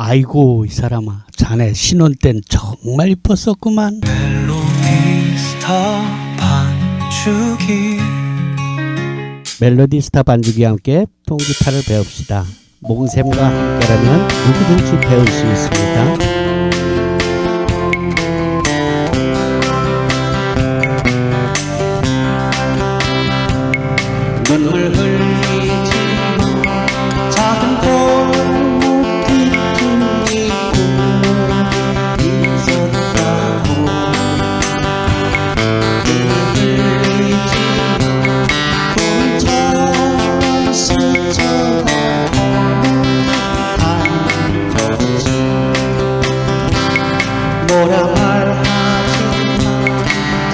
아이고 이 사람아, 자네 신혼 땐 정말 이뻤었구만. 멜로디스타 반주기. 멜로디스타 반주기와 함께 통기타를 배웁시다. 몽샘과 함께라면 누구든지 배울 수 있습니다. 눈물 흘리지 작은 꽃 깃들이 있었다고. 눈물 흘리지 꿈처럼 스쳐가는 거지. 뭐라 말하지만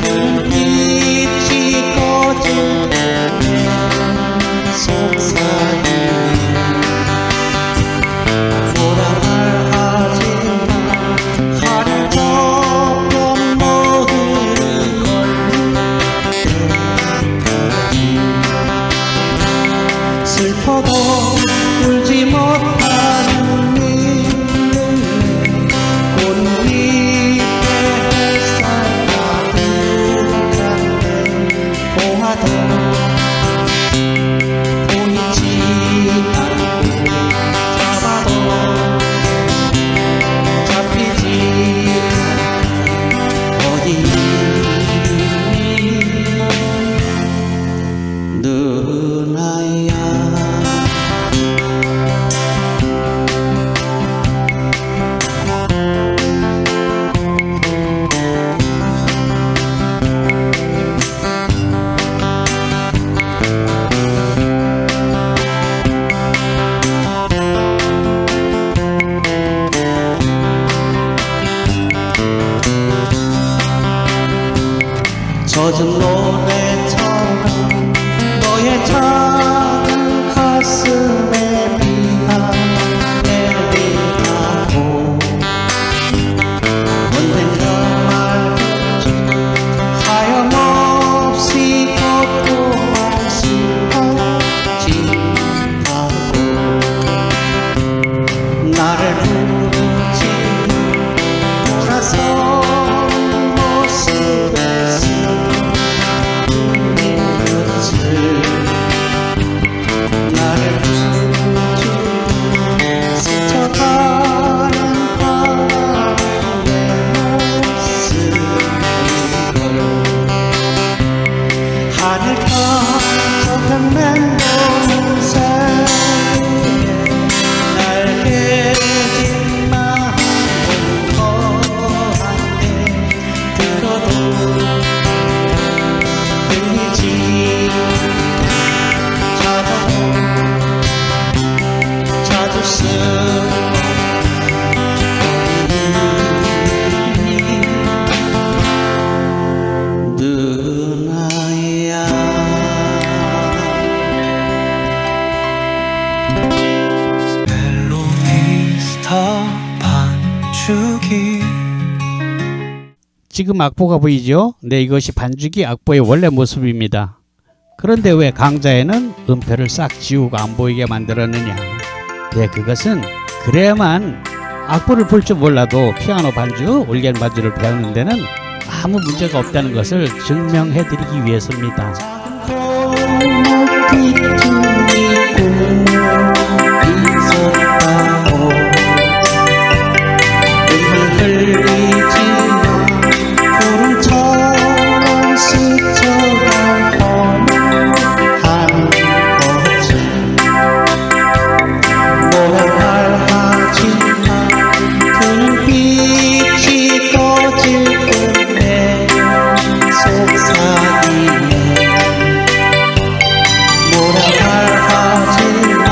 그는 빛이 꺼질 속삭이네. 뭐라 말하지만 하늘 저편 모든 걸 때까지 슬퍼도 울지 못하는 꽃잎에 햇살 가득한데 보아도 젖은 노래처럼 너의 작은 가슴에 비가 내리고 언젠가 말겠지 하염없이 걷고 싶어진다고. 나를 부르지 돌아선 모습에서 나를 부르지 스쳐가는 바람의 모습을 하늘가 저편 맴도는 새에 날개짓 마음은 거한데 들어도 들리지 찾을 수 누나야. 멜로디스타 반주기. 지금 악보가 보이죠? 네, 이것이 반주기 악보의 원래 모습입니다. 그런데 왜 강자에는 음표를 싹 지우고 안 보이게 만들었느냐? 네, 그것은 그래야만 악보를 볼 줄 몰라도 피아노 반주, 올겐 반주를 배우는 데는 아무 문제가 없다는 것을 증명해 드리기 위해서입니다. 뭐라 말하지만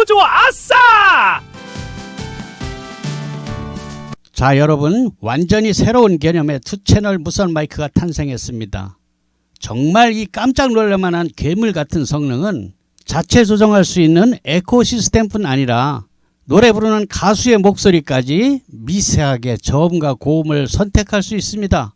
좋아 아싸! 자, 여러분, 완전히 새로운 개념의 투 채널 무선 마이크가 탄생했습니다. 정말 이 깜짝 놀랄만한 괴물 같은 성능은 자체 조정할 수 있는 에코 시스템뿐 아니라 노래 부르는 가수의 목소리까지 미세하게 저음과 고음을 선택할 수 있습니다.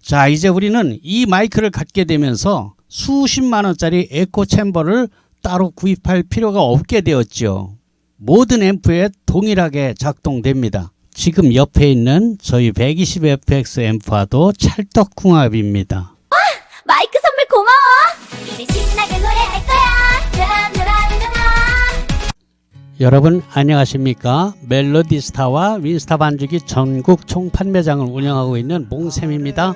자, 이제 우리는 이 마이크를 갖게 되면서 수십만 원짜리 에코 챔버를 따로 구입할 필요가 없게 되었죠. 모든 앰프에 동일하게 작동됩니다. 지금 옆에 있는 저희 120fx 앰프와도 찰떡궁합입니다. 마이크 선물 고마워. 이제 신나게 노래할 거야. 여러분 안녕하십니까? 멜로디스타와 윈스타 반주기 전국 총판매장을 운영하고 있는 몽샘입니다.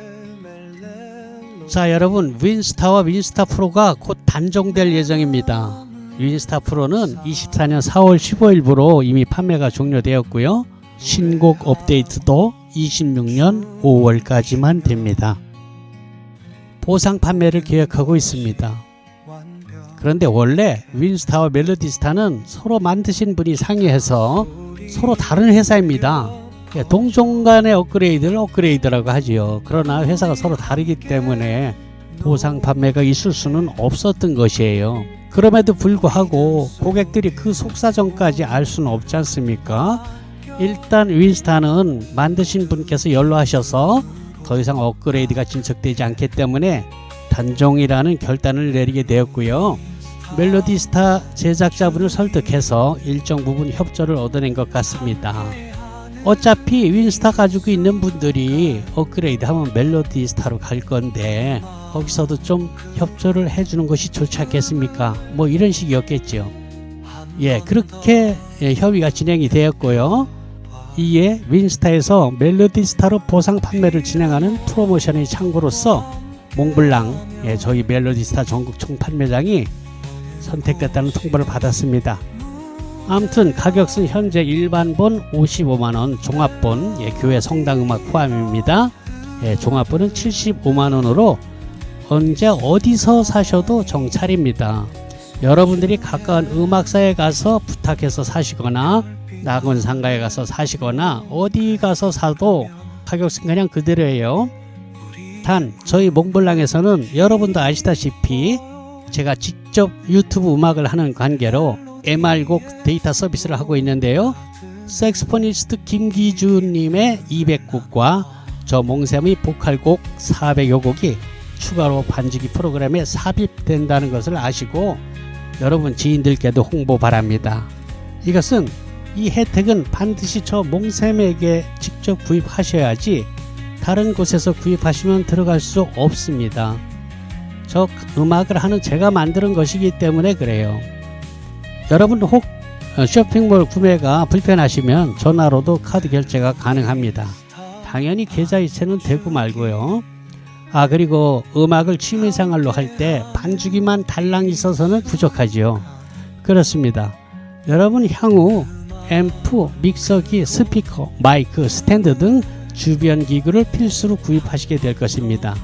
자, 여러분, 윈스타와 윈스타 프로가 곧 단종될 예정입니다. 윈스타 프로는 24년 4월 15일부로 이미 판매가 종료되었고요. 신곡 업데이트도 26년 5월까지만 됩니다. 보상 판매를 계획하고 있습니다. 그런데 원래 윈스타와 멜로디스타는 서로 만드신 분이 상의해서 서로 다른 회사입니다. 동종 간의 업그레이드라고 하지요. 그러나 회사가 서로 다르기 때문에 보상 판매가 있을 수는 없었던 것이에요. 그럼에도 불구하고 고객들이 그 속사정까지 알 수는 없지 않습니까? 일단 윈스타는 만드신 분께서 연로하셔서 더 이상 업그레이드가 진척되지 않기 때문에 단종이라는 결단을 내리게 되었고요. 멜로디스타 제작자분을 설득해서 일정 부분 협조를 얻어낸 것 같습니다. 어차피 윈스타 가지고 있는 분들이 업그레이드 하면 멜로디스타로 갈 건데 거기서도 좀 협조를 해주는 것이 좋지 않겠습니까? 뭐 이런 식이었겠죠. 예, 그렇게 협의가 진행이 되었고요. 이에 윈스타에서 멜로디스타로 보상 판매를 진행하는 프로모션의 창구로서 몽블랑, 저희 멜로디스타 전국 총판매장이 선택됐다는 통보를 받았습니다. 아무튼 가격은 현재 일반본 55만원, 종합본, 교회 성당음악 포함입니다. 종합본은 75만원으로 언제 어디서 사셔도 정찰입니다. 여러분들이 가까운 음악사에 가서 부탁해서 사시거나 낙원상가에 가서 사시거나 어디 가서 사도 가격은 그냥 그대로예요. 단 저희 몽블랑에서는 여러분도 아시다시피 제가 직접 유튜브 음악을 하는 관계로 MR곡 데이터 서비스를 하고 있는데요. 색스포니스트 김기준님의 200곡과 저 몽샘의 보컬곡 400여 곡이 추가로 반주기 프로그램에 삽입된다는 것을 아시고 여러분 지인들께도 홍보 바랍니다. 이것은 이 혜택은 반드시 저 몽샘에게 직접 구입하셔야지 다른 곳에서 구입하시면 들어갈 수 없습니다. 저 음악을 하는 제가 만드는 것이기 때문에 그래요. 여러분 혹 쇼핑몰 구매가 불편하시면 전화로도 카드 결제가 가능합니다. 당연히 계좌이체는 되고 말고요. 그리고 음악을 취미생활로 할 때 반주기만 달랑 있어서는 부족하지요. 그렇습니다. 여러분 향후 앰프, 믹서기, 스피커, 마이크, 스탠드 등 주변 기구를 필수로 구입하시게 될 것입니다.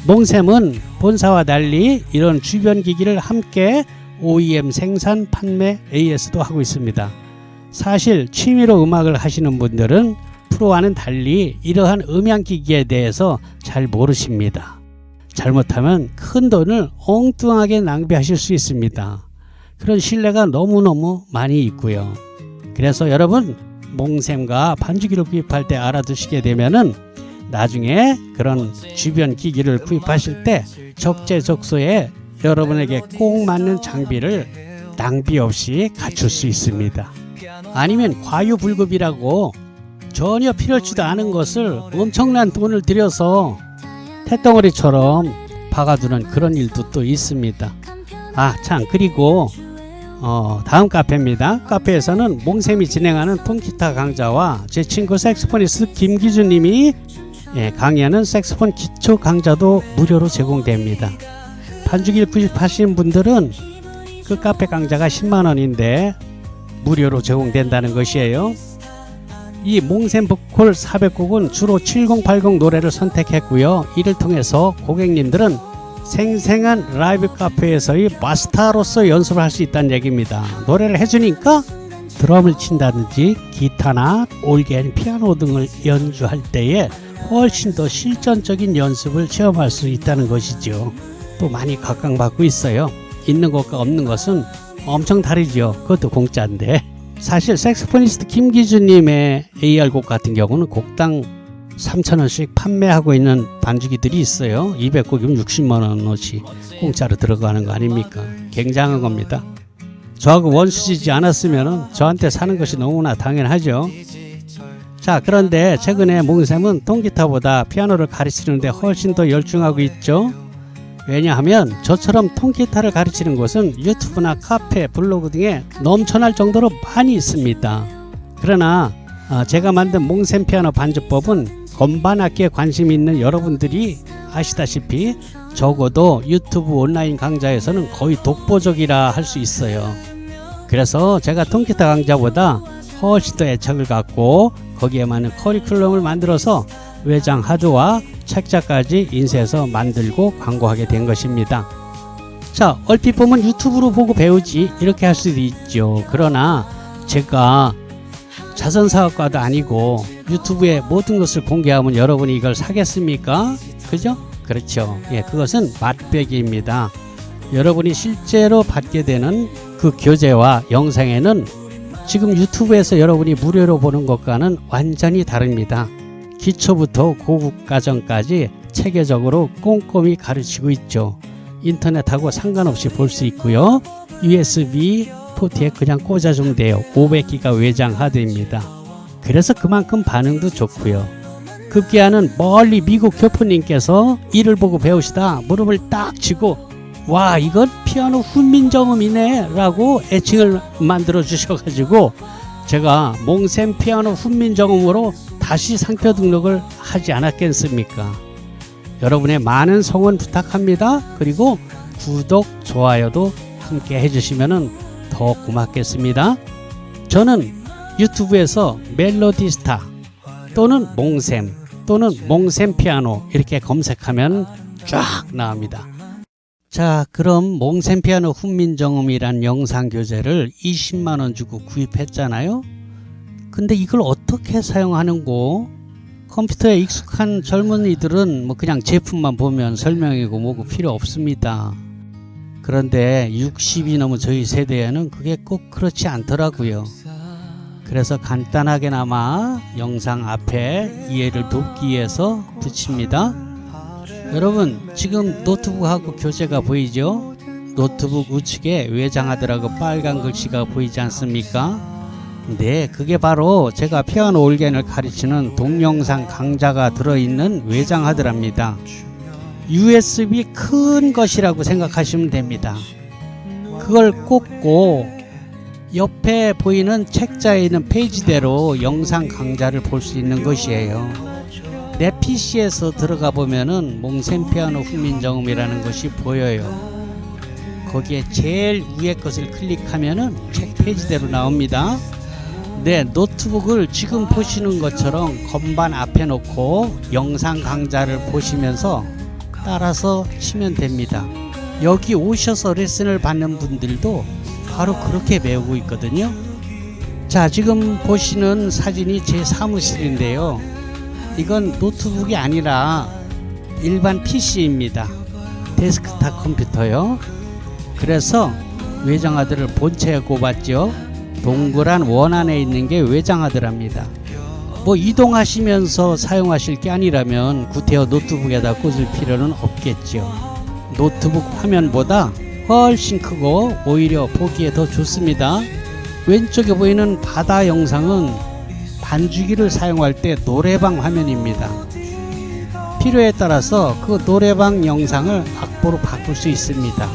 몽샘은 본사와 달리 이런 주변 기기를 함께 OEM 생산, 판매, AS도 하고 있습니다. 사실 취미로 음악을 하시는 분들은 프로와는 달리 이러한 음향기기에 대해서 잘 모르십니다. 잘못하면 큰 돈을 엉뚱하게 낭비하실 수 있습니다. 그런 신뢰가 너무너무 많이 있고요. 그래서 여러분 몽샘과 반주기를 구입할 때 알아두시게 되면은 나중에 그런 주변 기기를 구입하실 때 적재적소에 여러분에게 꼭 맞는 장비를 낭비 없이 갖출 수 있습니다. 아니면 과유불급이라고 전혀 필요하지도 않은 것을 엄청난 돈을 들여서 태덩어리처럼 박아두는 그런 일도 또 있습니다. 참 그리고 다음 카페입니다. 카페에서는 몽샘이 진행하는 통기타 강좌와 제 친구 색스포니스트 김기준님이 강의하는 색스폰 기초 강좌도 무료로 제공됩니다. 반주기를 구입하시는 분들은 그 카페 강좌가 10만원인데 무료로 제공된다는 것이에요. 이 몽샘 보컬 400곡은 주로 7080 노래를 선택했고요. 이를 통해서 고객님들은 생생한 라이브 카페에서의 마스터로서 연습을 할 수 있다는 얘기입니다. 노래를 해주니까 드럼을 친다든지 기타나 올겐, 피아노 등을 연주할 때에 훨씬 더 실전적인 연습을 체험할 수 있다는 것이죠. 또 많이 각광받고 있어요. 있는 것과 없는 것은 엄청 다르죠. 그것도 공짜인데. 사실 색소포니스트 김기준님의 AR곡 같은 경우는 곡당 3,000원씩 판매하고 있는 반주기들이 있어요. 200곡이면 60만원어치 공짜로 들어가는 거 아닙니까? 굉장한 겁니다. 저하고 원수지지 않았으면 저한테 사는 것이 너무나 당연하죠. 자, 그런데 최근에 몽샘은 통기타보다 피아노를 가르치는데 훨씬 더 열중하고 있죠. 왜냐하면 저처럼 통기타를 가르치는 곳은 유튜브나 카페, 블로그 등에 넘쳐날 정도로 많이 있습니다. 그러나 제가 만든 몽샘 피아노 반주법은 건반 악기에 관심 있는 여러분들이 아시다시피 적어도 유튜브 온라인 강좌에서는 거의 독보적이라 할 수 있어요. 그래서 제가 통기타 강좌보다 훨씬 더 애착을 갖고 거기에 맞는 커리큘럼을 만들어서 외장 하드와 책자까지 인쇄해서 만들고 광고하게 된 것입니다. 자, 얼핏 보면 유튜브로 보고 배우지 이렇게 할 수도 있죠. 그러나 제가 자선사업가도 아니고 유튜브에 모든 것을 공개하면 여러분이 이걸 사겠습니까? 그죠? 그렇죠. 예, 그것은 맛배기입니다. 여러분이 실제로 받게 되는 그 교재와 영상에는 지금 유튜브에서 여러분이 무료로 보는 것과는 완전히 다릅니다. 기초부터 고급 과정까지 체계적으로 꼼꼼히 가르치고 있죠. 인터넷하고 상관없이 볼 수 있고요. USB 포트에 그냥 꽂아주면 돼요. 500기가 외장 하드입니다. 그래서 그만큼 반응도 좋고요. 급기야는 멀리 미국 교포님께서 이를 보고 배우시다 무릎을 딱 치고 와, 이건 피아노 훈민정음이네 라고 애칭을 만들어 주셔가지고 제가 몽샘 피아노 훈민정음으로 다시 상표 등록을 하지 않았겠습니까? 여러분의 많은 성원 부탁합니다. 그리고 구독, 좋아요도 함께 해주시면 더 고맙겠습니다. 저는 유튜브에서 멜로디스타 또는 몽샘 또는 몽샘 피아노 이렇게 검색하면 쫙 나옵니다. 자, 그럼 몽샘 피아노 훈민정음이란 영상 교재를 20만원 주고 구입했잖아요. 근데 이걸 어떻게 사용하는고? 컴퓨터에 익숙한 젊은이들은 뭐 그냥 제품만 보면 설명이고 뭐고 필요 없습니다. 그런데 60이 넘은 저희 세대에는 그게 꼭 그렇지 않더라고요. 그래서 간단하게나마 영상 앞에 이해를 돕기 위해서 붙입니다. 여러분, 지금 노트북하고 교재가 보이죠? 노트북 우측에 외장하드라고 빨간 글씨가 보이지 않습니까? 네, 그게 바로 제가 피아노 올겐을 가르치는 동영상 강좌가 들어있는 외장하드랍니다. USB 큰 것이라고 생각하시면 됩니다. 그걸 꽂고 옆에 보이는 책자에 있는 페이지대로 영상 강좌를 볼 수 있는 것이에요. 내 PC에서 들어가 보면은 몽샘 피아노 훈민정음이라는 것이 보여요. 거기에 제일 위에 것을 클릭하면은 책 페이지대로 나옵니다. 네, 노트북을 지금 보시는 것처럼 건반 앞에 놓고 영상 강좌를 보시면서 따라서 치면 됩니다. 여기 오셔서 레슨을 받는 분들도 바로 그렇게 배우고 있거든요. 자, 지금 보시는 사진이 제 사무실인데요. 이건 노트북이 아니라 일반 PC입니다. 데스크탑 컴퓨터요. 그래서 외장하드를 본체에 꼽았죠. 동그란 원 안에 있는 게 외장하드랍니다. 뭐 이동하시면서 사용하실 게 아니라면 구태여 노트북에다 꽂을 필요는 없겠죠. 노트북 화면보다 훨씬 크고 오히려 보기에 더 좋습니다. 왼쪽에 보이는 바다 영상은 반주기를 사용할 때 노래방 화면입니다. 필요에 따라서 그 노래방 영상을 악보로 바꿀 수 있습니다.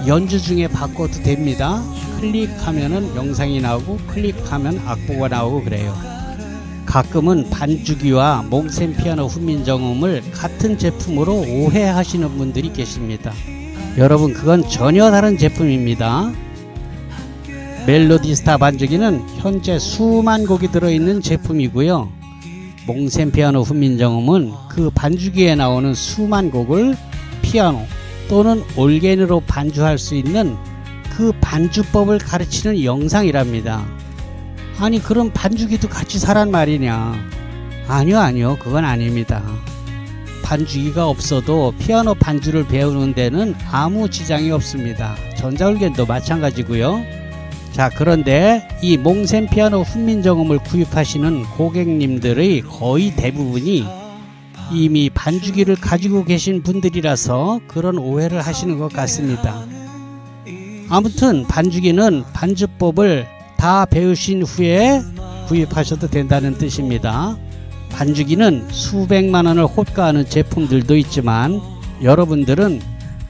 연주 중에 바꿔도 됩니다. 클릭하면은 영상이 나오고 클릭하면 악보가 나오고 그래요. 가끔은 반주기와 몽샘 피아노 훈민정음을 같은 제품으로 오해하시는 분들이 계십니다. 여러분, 그건 전혀 다른 제품입니다. 멜로디스타 반주기는 현재 수만 곡이 들어있는 제품이고요. 몽샘 피아노 훈민정음은 그 반주기에 나오는 수만 곡을 피아노 또는 올게인으로 반주할 수 있는 그 반주법을 가르치는 영상이랍니다. 아니 그럼 반주기도 같이 사란 말이냐? 아니요 그건 아닙니다. 반주기가 없어도 피아노 반주를 배우는 데는 아무 지장이 없습니다. 전자올겐도 마찬가지고요. 자, 그런데 이 몽센 피아노 훈민정음을 구입하시는 고객님들의 거의 대부분이 이미 반주기를 가지고 계신 분들이라서 그런 오해를 하시는 것 같습니다. 아무튼 반주기는 반주법을 다 배우신 후에 구입하셔도 된다는 뜻입니다. 반주기는 수백만 원을 호가하는 제품들도 있지만 여러분들은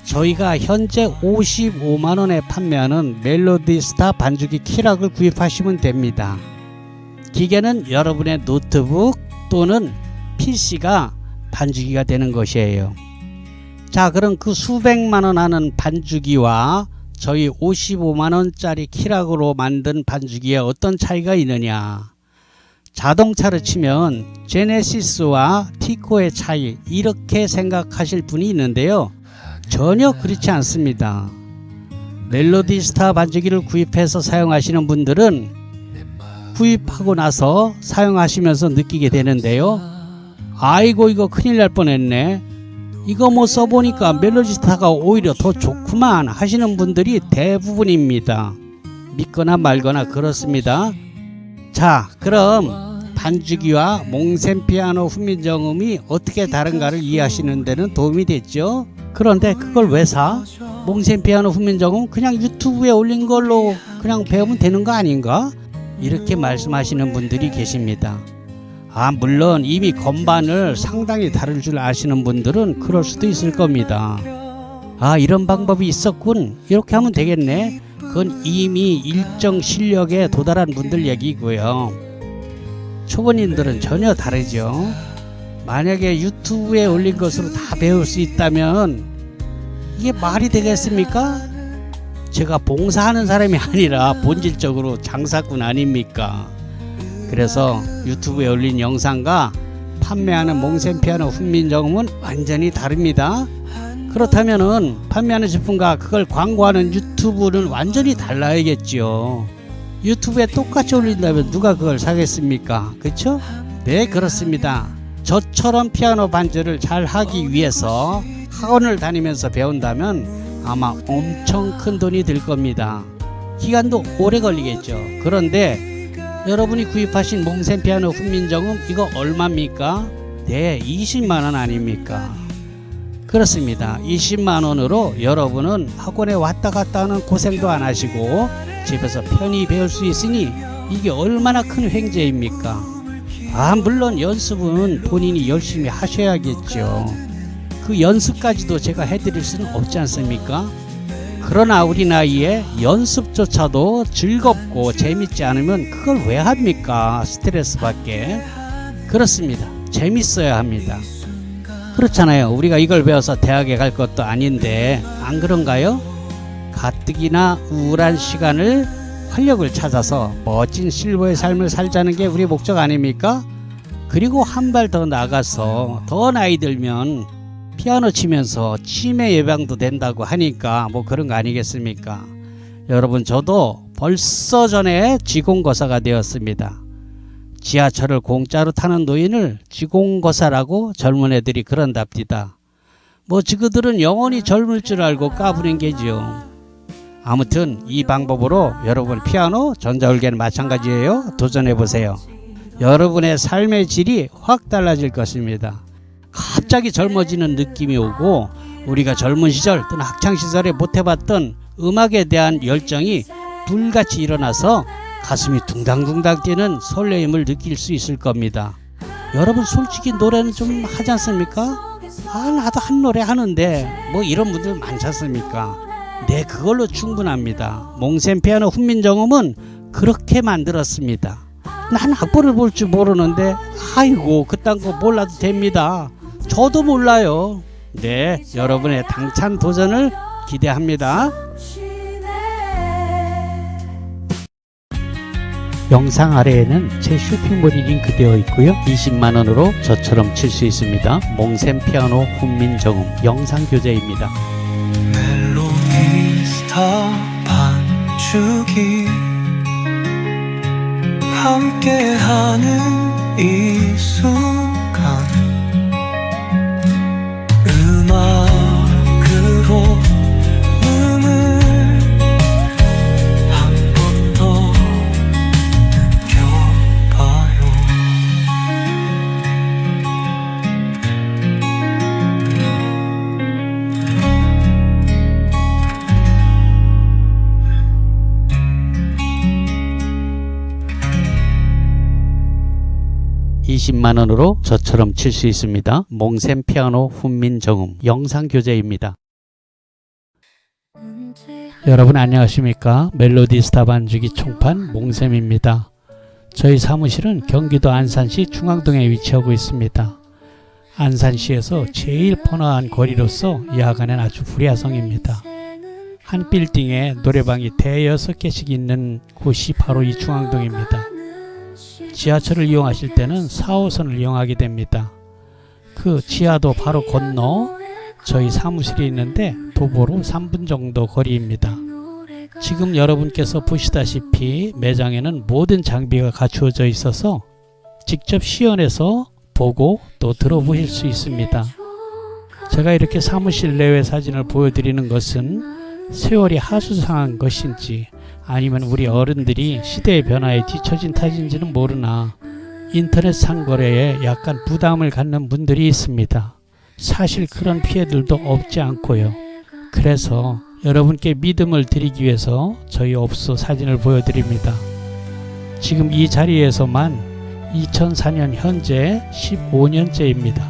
저희가 현재 55만 원에 판매하는 멜로디스타 반주기 키락을 구입하시면 됩니다. 기계는 여러분의 노트북 또는 PC가 반주기가 되는 것이에요. 자, 그럼 그 수백만 원 하는 반주기와 저희 55만 원짜리 키락으로 만든 반주기에 어떤 차이가 있느냐? 자동차를 치면 제네시스와 티코의 차이, 이렇게 생각하실 분이 있는데요. 전혀 그렇지 않습니다. 멜로디스타 반주기를 구입해서 사용하시는 분들은 구입하고 나서 사용하시면서 느끼게 되는데요. 아이고 이거 큰일 날 뻔했네, 이거 뭐 써보니까 멜로디스타가 오히려 더 좋구만 하시는 분들이 대부분입니다. 믿거나 말거나 그렇습니다. 자, 그럼 반주기와 몽센 피아노 훈민정음이 어떻게 다른가를 이해하시는 데는 도움이 됐죠. 그런데 그걸 왜 사? 몽센 피아노 훈민정음 그냥 유튜브에 올린 걸로 그냥 배우면 되는 거 아닌가? 이렇게 말씀하시는 분들이 계십니다. 물론 이미 건반을 상당히 다룰 줄 아시는 분들은 그럴 수도 있을 겁니다. 이런 방법이 있었군, 이렇게 하면 되겠네. 그건 이미 일정 실력에 도달한 분들 얘기고요. 초보님들은 전혀 다르죠. 만약에 유튜브에 올린 것으로 다 배울 수 있다면 이게 말이 되겠습니까? 제가 봉사하는 사람이 아니라 본질적으로 장사꾼 아닙니까? 그래서 유튜브에 올린 영상과 판매하는 몽센 피아노 훈민정음은 완전히 다릅니다. 그렇다면은 판매하는 제품과 그걸 광고하는 유튜브는 완전히 달라야겠죠. 유튜브에 똑같이 올린다면 누가 그걸 사겠습니까? 그렇죠? 네, 그렇습니다. 저처럼 피아노 반주를 잘 하기 위해서 학원을 다니면서 배운다면 아마 엄청 큰 돈이 들 겁니다. 기간도 오래 걸리겠죠. 그런데 여러분이 구입하신 몽센 피아노 훈민정음 이거 얼마입니까? 네, 20만원 아닙니까? 그렇습니다. 20만원으로 여러분은 학원에 왔다 갔다 하는 고생도 안 하시고 집에서 편히 배울 수 있으니 이게 얼마나 큰 횡재입니까? 물론 연습은 본인이 열심히 하셔야겠죠. 그 연습까지도 제가 해드릴 수는 없지 않습니까? 그러나 우리 나이에 연습조차도 즐겁고 재밌지 않으면 그걸 왜 합니까? 스트레스 받게. 그렇습니다. 재밌어야 합니다. 그렇잖아요. 우리가 이걸 배워서 대학에 갈 것도 아닌데 안 그런가요? 가뜩이나 우울한 시간을 활력을 찾아서 멋진 실버의 삶을 살자는 게 우리 목적 아닙니까? 그리고 한 발 더 나가서 더 나이 들면 피아노 치면서 치매 예방도 된다고 하니까 뭐 그런 거 아니겠습니까? 여러분, 저도 벌써 전에 지공거사가 되었습니다. 지하철을 공짜로 타는 노인을 지공거사라고 젊은 애들이 그런답니다. 뭐 지그들은 영원히 젊을 줄 알고 까부는 게지요. 아무튼 이 방법으로 여러분 피아노, 전자올게는 마찬가지예요. 도전해보세요. 여러분의 삶의 질이 확 달라질 것입니다. 갑자기 젊어지는 느낌이 오고 우리가 젊은 시절 또는 학창시절에 못해봤던 음악에 대한 열정이 불같이 일어나서 가슴이 둥당둥당 뛰는 설레임을 느낄 수 있을 겁니다. 여러분, 솔직히 노래는 좀 하지 않습니까? 나도 한 노래 하는데 뭐 이런 분들 많지 않습니까? 네, 그걸로 충분합니다. 몽센 피아노 훈민정음은 그렇게 만들었습니다. 난 악보를 볼 줄 모르는데 아이고 그딴 거 몰라도 됩니다. 저도 몰라요. 네, 여러분의 당찬 도전을 기대합니다. 영상 아래에는 제 쇼핑몰이 링크되어 있고요. 20만원으로 저처럼 칠 수 있습니다. 몽샘 피아노 훈민정음 영상 교재입니다. 멜로디 스타 반주기 함께하는 이 순간 음악으로 눈을 한 번 더 느껴봐요. 20만원으로 저처럼 칠 수 있습니다. 몽샘 피아노 훈민정음 영상 교재입니다. 여러분 안녕하십니까? 멜로디 스타 반주기 총판 몽샘입니다. 저희 사무실은 경기도 안산시 중앙동에 위치하고 있습니다. 안산시에서 제일 번화한 거리로서 야간엔 아주 불야성입니다. 한 빌딩에 노래방이 대여섯 개씩 있는 곳이 바로 이 중앙동입니다. 지하철을 이용하실 때는 4호선을 이용하게 됩니다. 그 지하도 바로 건너 저희 사무실이 있는데 도보로 3분 정도 거리입니다. 지금 여러분께서 보시다시피 매장에는 모든 장비가 갖추어져 있어서 직접 시연해서 보고 또 들어보실 수 있습니다. 제가 이렇게 사무실 내외 사진을 보여드리는 것은 세월이 하수상한 것인지 아니면 우리 어른들이 시대의 변화에 뒤처진 탓인지는 모르나 인터넷 상거래에 약간 부담을 갖는 분들이 있습니다. 사실 그런 피해들도 없지 않고요. 그래서 여러분께 믿음을 드리기 위해서 저희 업소 사진을 보여드립니다. 지금 이 자리에서만 2004년 현재 15년째입니다.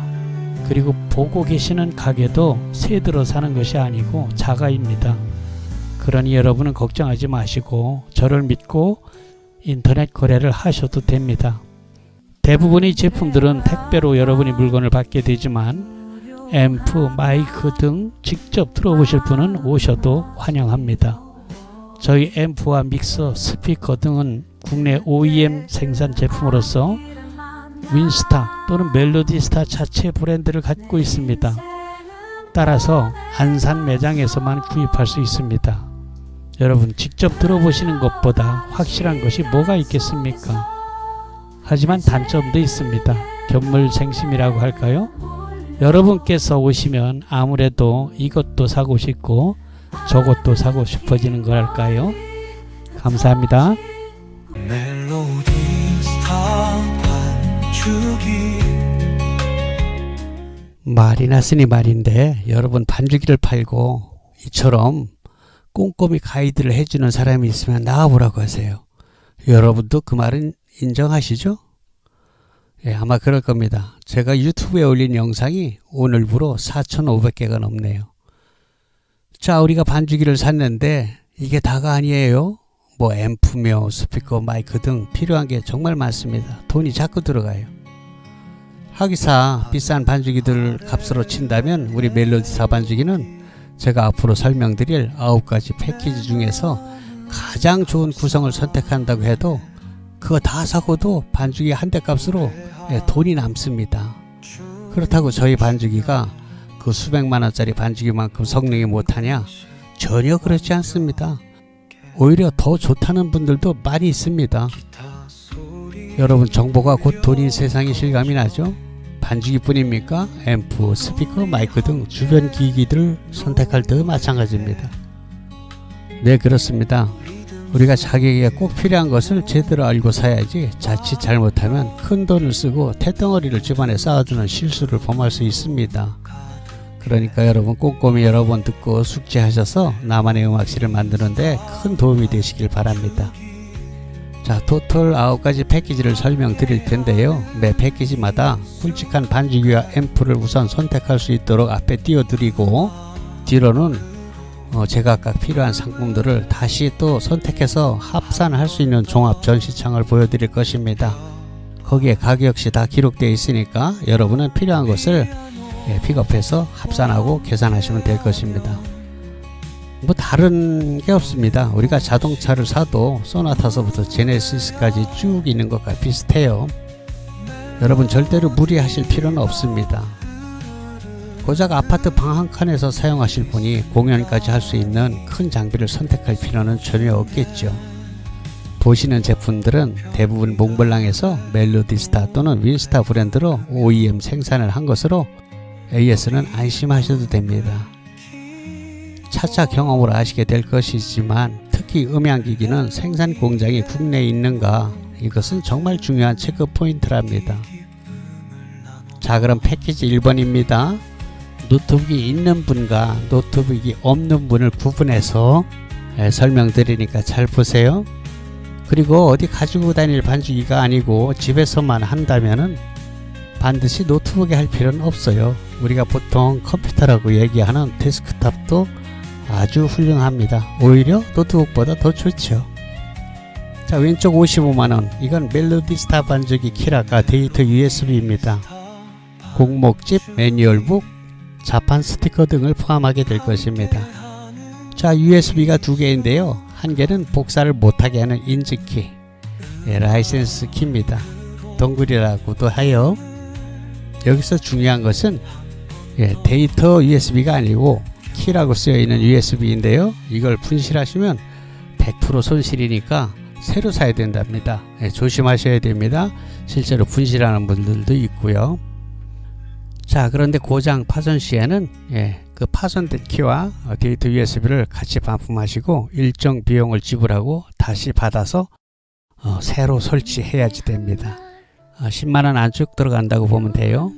그리고 보고 계시는 가게도 새 들어 사는 것이 아니고 자가입니다. 그러니 여러분은 걱정하지 마시고 저를 믿고 인터넷 거래를 하셔도 됩니다. 대부분의 제품들은 택배로 여러분이 물건을 받게 되지만 앰프, 마이크 등 직접 들어보실 분은 오셔도 환영합니다. 저희 앰프와 믹서, 스피커 등은 국내 OEM 생산 제품으로서 윈스타 또는 멜로디스타 자체 브랜드를 갖고 있습니다. 따라서 안산 매장에서만 구입할 수 있습니다. 여러분 직접 들어보시는 것보다 확실한 것이 뭐가 있겠습니까? 하지만 단점도 있습니다. 견물생심이라고 할까요? 여러분께서 오시면 아무래도 이것도 사고 싶고 저것도 사고 싶어지는 거랄까요? 감사합니다. 멜로디 스타 반주기 말이 났으니 말인데 여러분 반주기를 팔고 이처럼 꼼꼼히 가이드를 해주는 사람이 있으면 나와보라고 하세요. 여러분도 그 말은 인정하시죠? 예, 아마 그럴 겁니다. 제가 유튜브에 올린 영상이 오늘부로 4,500개가 넘네요. 자, 우리가 반주기를 샀는데 이게 다가 아니에요. 뭐 앰프며 스피커, 마이크 등 필요한 게 정말 많습니다. 돈이 자꾸 들어가요. 하기사 비싼 반주기들 값으로 친다면 우리 멜로디스타 반주기는 제가 앞으로 설명드릴 9가지 패키지 중에서 가장 좋은 구성을 선택한다고 해도 그거 다 사고도 반주기 한 대 값으로 돈이 남습니다. 그렇다고 저희 반주기가 그 수백만원짜리 반주기만큼 성능이 못하냐? 전혀 그렇지 않습니다. 오히려 더 좋다는 분들도 많이 있습니다. 여러분 정보가 곧 돈인 세상이 실감이 나죠? 반주기뿐입니까? 앰프, 스피커, 마이크 등 주변 기기들을 선택할 때도 마찬가지입니다. 네, 그렇습니다. 우리가 자기에게 꼭 필요한 것을 제대로 알고 사야지 자칫 잘못하면 큰 돈을 쓰고 태덩어리를 집안에 쌓아두는 실수를 범할 수 있습니다. 그러니까 여러분 꼼꼼히 여러 번 듣고 숙지하셔서 나만의 음악실을 만드는데 큰 도움이 되시길 바랍니다. 자, 토탈 9가지 패키지를 설명드릴 텐데요. 매 패키지마다 굵직한 반주기와 앰프를 우선 선택할 수 있도록 앞에 띄워드리고 뒤로는 제각각 필요한 상품들을 다시 또 선택해서 합산할 수 있는 종합 전시창을 보여드릴 것입니다. 거기에 가격 역시 다 기록되어 있으니까 여러분은 필요한 것을 픽업해서 합산하고 계산하시면 될 것입니다. 뭐 다른 게 없습니다. 우리가 자동차를 사도 소나타서부터 제네시스까지 쭉 있는 것과 비슷해요. 여러분 절대로 무리하실 필요는 없습니다. 고작 아파트 방 한 칸에서 사용하실 분이 공연까지 할 수 있는 큰 장비를 선택할 필요는 전혀 없겠죠. 보시는 제품들은 대부분 몽블랑에서 멜로디스타 또는 윈스타 브랜드로 OEM 생산을 한 것으로 AS는 안심하셔도 됩니다. 차차 경험으로 아시게 될 것이지만 특히 음향기기는 생산 공장이 국내에 있는가, 이것은 정말 중요한 체크 포인트랍니다. 자, 그럼 패키지 1번입니다. 노트북이 있는 분과 노트북이 없는 분을 구분해서 설명드리니까 잘 보세요. 그리고 어디 가지고 다닐 반죽이가 아니고 집에서만 한다면은 반드시 노트북에 할 필요는 없어요. 우리가 보통 컴퓨터라고 얘기하는 데스크탑도 아주 훌륭합니다. 오히려 노트북보다 더 좋죠. 자, 왼쪽 55만원, 이건 멜로디스타 반죽이 키라가 데이터 USB입니다. 공목집, 매뉴얼북, 자판 스티커 등을 포함하게 될 것입니다. 자, USB가 두 개인데요. 한 개는 복사를 못하게 하는 인증키, 라이센스 키입니다. 동글이라고도 하여. 여기서 중요한 것은 데이터 USB가 아니고 키라고 쓰여있는 USB인데요. 이걸 분실하시면 100% 손실이니까 새로 사야 된답니다. 조심하셔야 됩니다. 실제로 분실하는 분들도 있고요. 자, 그런데 고장 파손 시에는 그 파손된 키와 데이터 USB를 같이 반품하시고 일정 비용을 지불하고 다시 받아서 새로 설치해야지 됩니다. 10만원 안쪽 들어간다고 보면 돼요.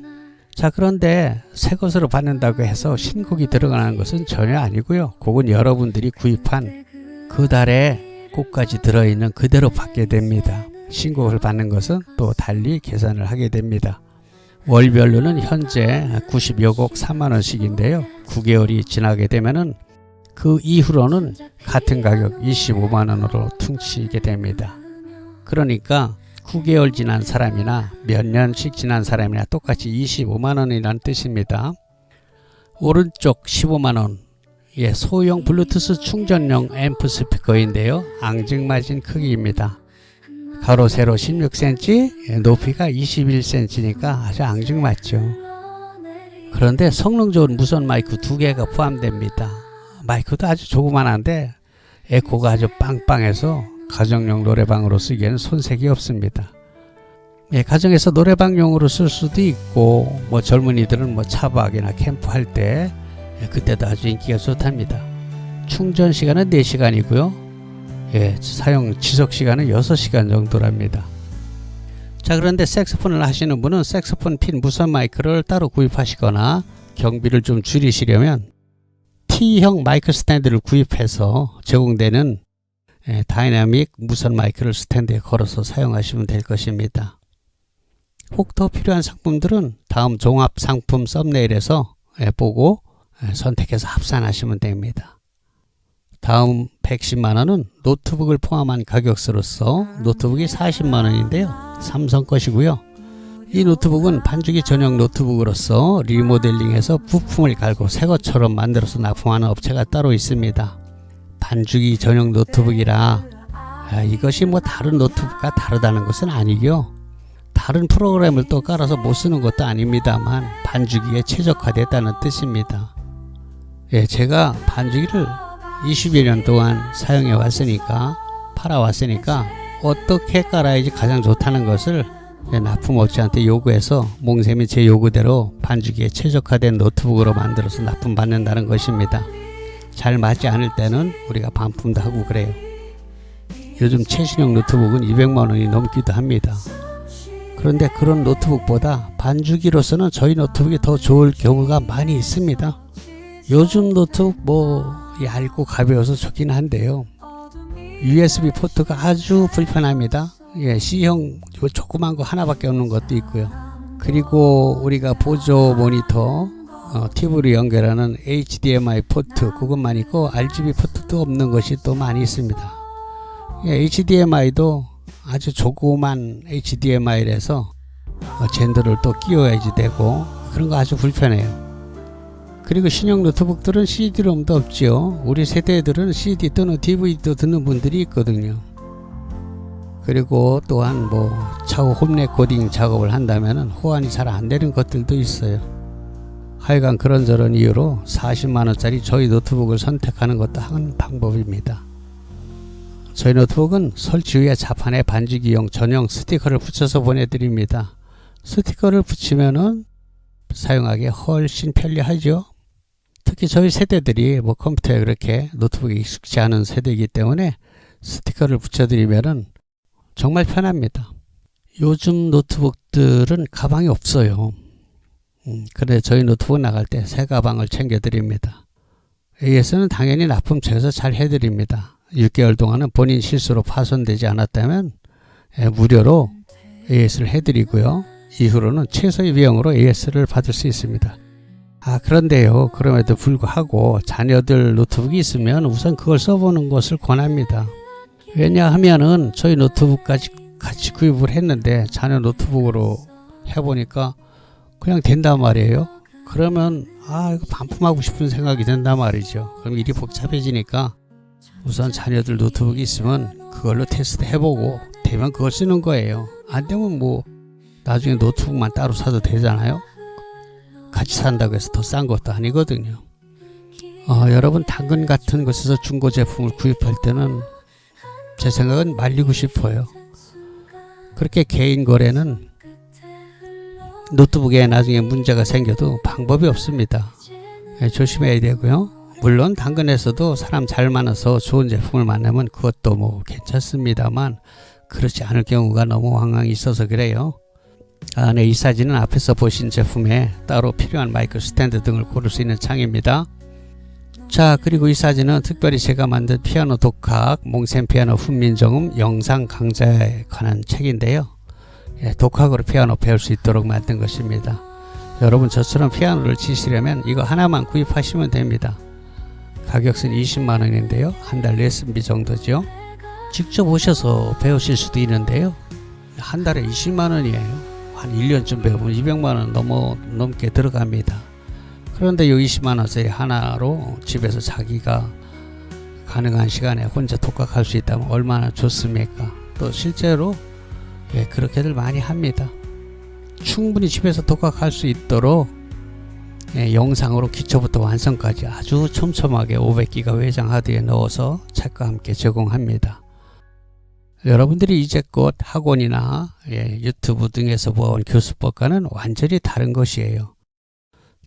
자, 그런데 새 것으로 받는다고 해서 신곡이 들어가는 것은 전혀 아니고요. 그건 여러분들이 구입한 그 달에 곡까지 들어있는 그대로 받게 됩니다. 신곡을 받는 것은 또 달리 계산을 하게 됩니다. 월별로는 현재 90여 곡 3만원씩인데요. 9개월이 지나게 되면은 그 이후로는 같은 가격 25만원으로 퉁치게 됩니다. 그러니까 9개월 지난 사람이나 몇 년씩 지난 사람이나 똑같이 25만원이라는 뜻입니다. 오른쪽 15만원, 소형 블루투스 충전용 앰프 스피커인데요. 앙증맞은 크기입니다. 가로 세로 16cm, 높이가 21cm니까 아주 앙증맞죠. 그런데 성능 좋은 무선 마이크 2개가 포함됩니다. 마이크도 아주 조그만한데 에코가 아주 빵빵해서 가정용 노래방으로 쓰기에는 손색이 없습니다. 가정에서 노래방용으로 쓸 수도 있고 뭐 젊은이들은 차박이나 캠프할 때 그때도 아주 인기가 좋답니다. 충전 시간은 4시간이고요. 사용 지속 시간은 6시간 정도랍니다. 자, 그런데 색소폰을 하시는 분은 색소폰 핀 무선 마이크를 따로 구입하시거나 경비를 좀 줄이시려면 T형 마이크 스탠드를 구입해서 제공되는 다이나믹 무선 마이크를 스탠드에 걸어서 사용하시면 될 것입니다. 혹 더 필요한 상품들은 다음 종합 상품 썸네일에서 보고 선택해서 합산하시면 됩니다. 다음 110만원은 노트북을 포함한 가격으로서 노트북이 40만원인데요. 삼성 것이고요. 이 노트북은 반죽이 전용 노트북으로서 리모델링해서 부품을 갈고 새 것처럼 만들어서 납품하는 업체가 따로 있습니다. 반죽이 전용 노트북이라 이것이 다른 노트북과 다르다는 것은 아니고요. 다른 프로그램을 또 깔아서 못 쓰는 것도 아닙니다만 반죽이에 최적화됐다는 뜻입니다. 제가 반죽이를 20여 년 동안 사용해 왔으니까, 팔아 왔으니까 어떻게 깔아야지 가장 좋다는 것을 납품업체한테 요구해서 몽셈이 제 요구대로 반죽이에 최적화된 노트북으로 만들어서 납품받는다는 것입니다. 잘 맞지 않을 때는 우리가 반품도 하고 그래요. 요즘 최신형 노트북은 200만원이 넘기도 합니다. 그런데 그런 노트북보다 반죽이로서는 저희 노트북이 더 좋을 경우가 많이 있습니다. 요즘 노트북 얇고 가벼워서 좋긴 한데요. USB 포트가 아주 불편합니다. C형 조그만 거 하나밖에 없는 것도 있고요. 그리고 우리가 보조 모니터 TV로 연결하는 HDMI 포트 그것만 있고 RGB 포트도 없는 것이 또 많이 있습니다. HDMI도 아주 조그만 HDMI라서 젠더를 또 끼워야지 되고 그런 거 아주 불편해요. 그리고 신형 노트북들은 CD-ROM도 없죠. 우리 세대들은 CD 또는 DVD도 듣는 분들이 있거든요. 그리고 또한 뭐 차후 홈 레코딩 작업을 한다면 호환이 잘 안 되는 것들도 있어요. 하여간 그런저런 이유로 40만원짜리 저희 노트북을 선택하는 것도 한 방법입니다. 저희 노트북은 설치 후에 자판에 반지기용 전용 스티커를 붙여서 보내드립니다. 스티커를 붙이면은 사용하기 훨씬 편리하죠. 특히 저희 세대들이 뭐 컴퓨터에 그렇게 노트북이 익숙지 않은 세대이기 때문에 스티커를 붙여드리면은 정말 편합니다. 요즘 노트북들은 가방이 없어요. 그래 저희 노트북 나갈 때 새 가방을 챙겨드립니다. AS는 당연히 납품처에서 잘 해드립니다. 6개월 동안은 본인 실수로 파손되지 않았다면 무료로 AS를 해드리고요. 이후로는 최소의 비용으로 AS를 받을 수 있습니다. 그런데요, 그럼에도 불구하고 자녀들 노트북이 있으면 우선 그걸 써보는 것을 권합니다. 왜냐하면은 저희 노트북까지 같이 구입을 했는데 자녀 노트북으로 해보니까 그냥 된단 말이에요. 그러면 이거 반품하고 싶은 생각이 든단 말이죠. 그럼 일이 복잡해지니까 우선 자녀들 노트북이 있으면 그걸로 테스트 해보고 되면 그걸 쓰는 거예요. 안 되면 뭐 나중에 노트북만 따로 사도 되잖아요. 같이 산다고 해서 더 싼 것도 아니거든요. 여러분 당근 같은 곳에서 중고 제품을 구입할 때는 제 생각은 말리고 싶어요. 그렇게 개인 거래는 노트북에 나중에 문제가 생겨도 방법이 없습니다. 조심해야 되고요. 물론 당근에서도 사람 잘 만나서 좋은 제품을 만나면 그것도 뭐 괜찮습니다만 그렇지 않을 경우가 너무 황당히 있어서 그래요. 네, 이 사진은 앞에서 보신 제품에 따로 필요한 마이크 스탠드 등을 고를 수 있는 창입니다. 자, 그리고 이 사진은 특별히 제가 만든 피아노 독학 몽센 피아노 훈민정음 영상 강좌에 관한 책인데요. 독학으로 피아노 배울 수 있도록 만든 것입니다. 여러분 저처럼 피아노를 치시려면 이거 하나만 구입하시면 됩니다. 가격은 20만원인데요. 한 달 레슨비 정도죠. 직접 오셔서 배우실 수도 있는데요. 한 달에 20만원이에요. 한 1년쯤 배우면 200만원 넘게 들어갑니다. 그런데 이 20만원짜리 하나로 집에서 자기가 가능한 시간에 혼자 독학할 수 있다면 얼마나 좋습니까? 또 실제로 그렇게들 많이 합니다. 충분히 집에서 독학할 수 있도록 영상으로 기초부터 완성까지 아주 촘촘하게 500기가 외장 하드에 넣어서 책과 함께 제공합니다. 여러분들이 이제껏 학원이나 유튜브 등에서 보아온 교수법과는 완전히 다른 것이에요.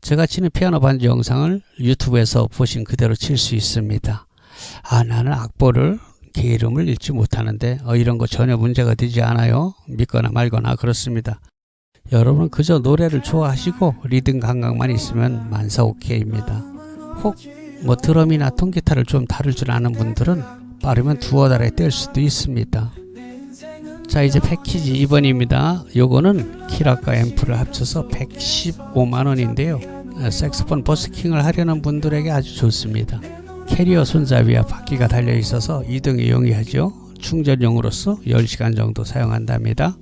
제가 치는 피아노 반주 영상을 유튜브에서 보신 그대로 칠 수 있습니다. 나는 악보를 게으름을 읽지 못하는데 이런 거 전혀 문제가 되지 않아요. 믿거나 말거나 그렇습니다. 여러분은 그저 노래를 좋아하시고 리듬 감각만 있으면 만사 오케이입니다. 혹 뭐 드럼이나 통기타를 좀 다룰 줄 아는 분들은 빠르면 두어 달에 뗄 수도 있습니다. 자, 이제 패키지 2번입니다. 요거는 키락과 앰프를 합쳐서 115만원인데요. 색소폰 버스킹을 하려는 분들에게 아주 좋습니다. 캐리어 손잡이와 바퀴가 달려 있어서 이동이 용이하죠. 충전용으로서 10시간 정도 사용한답니다.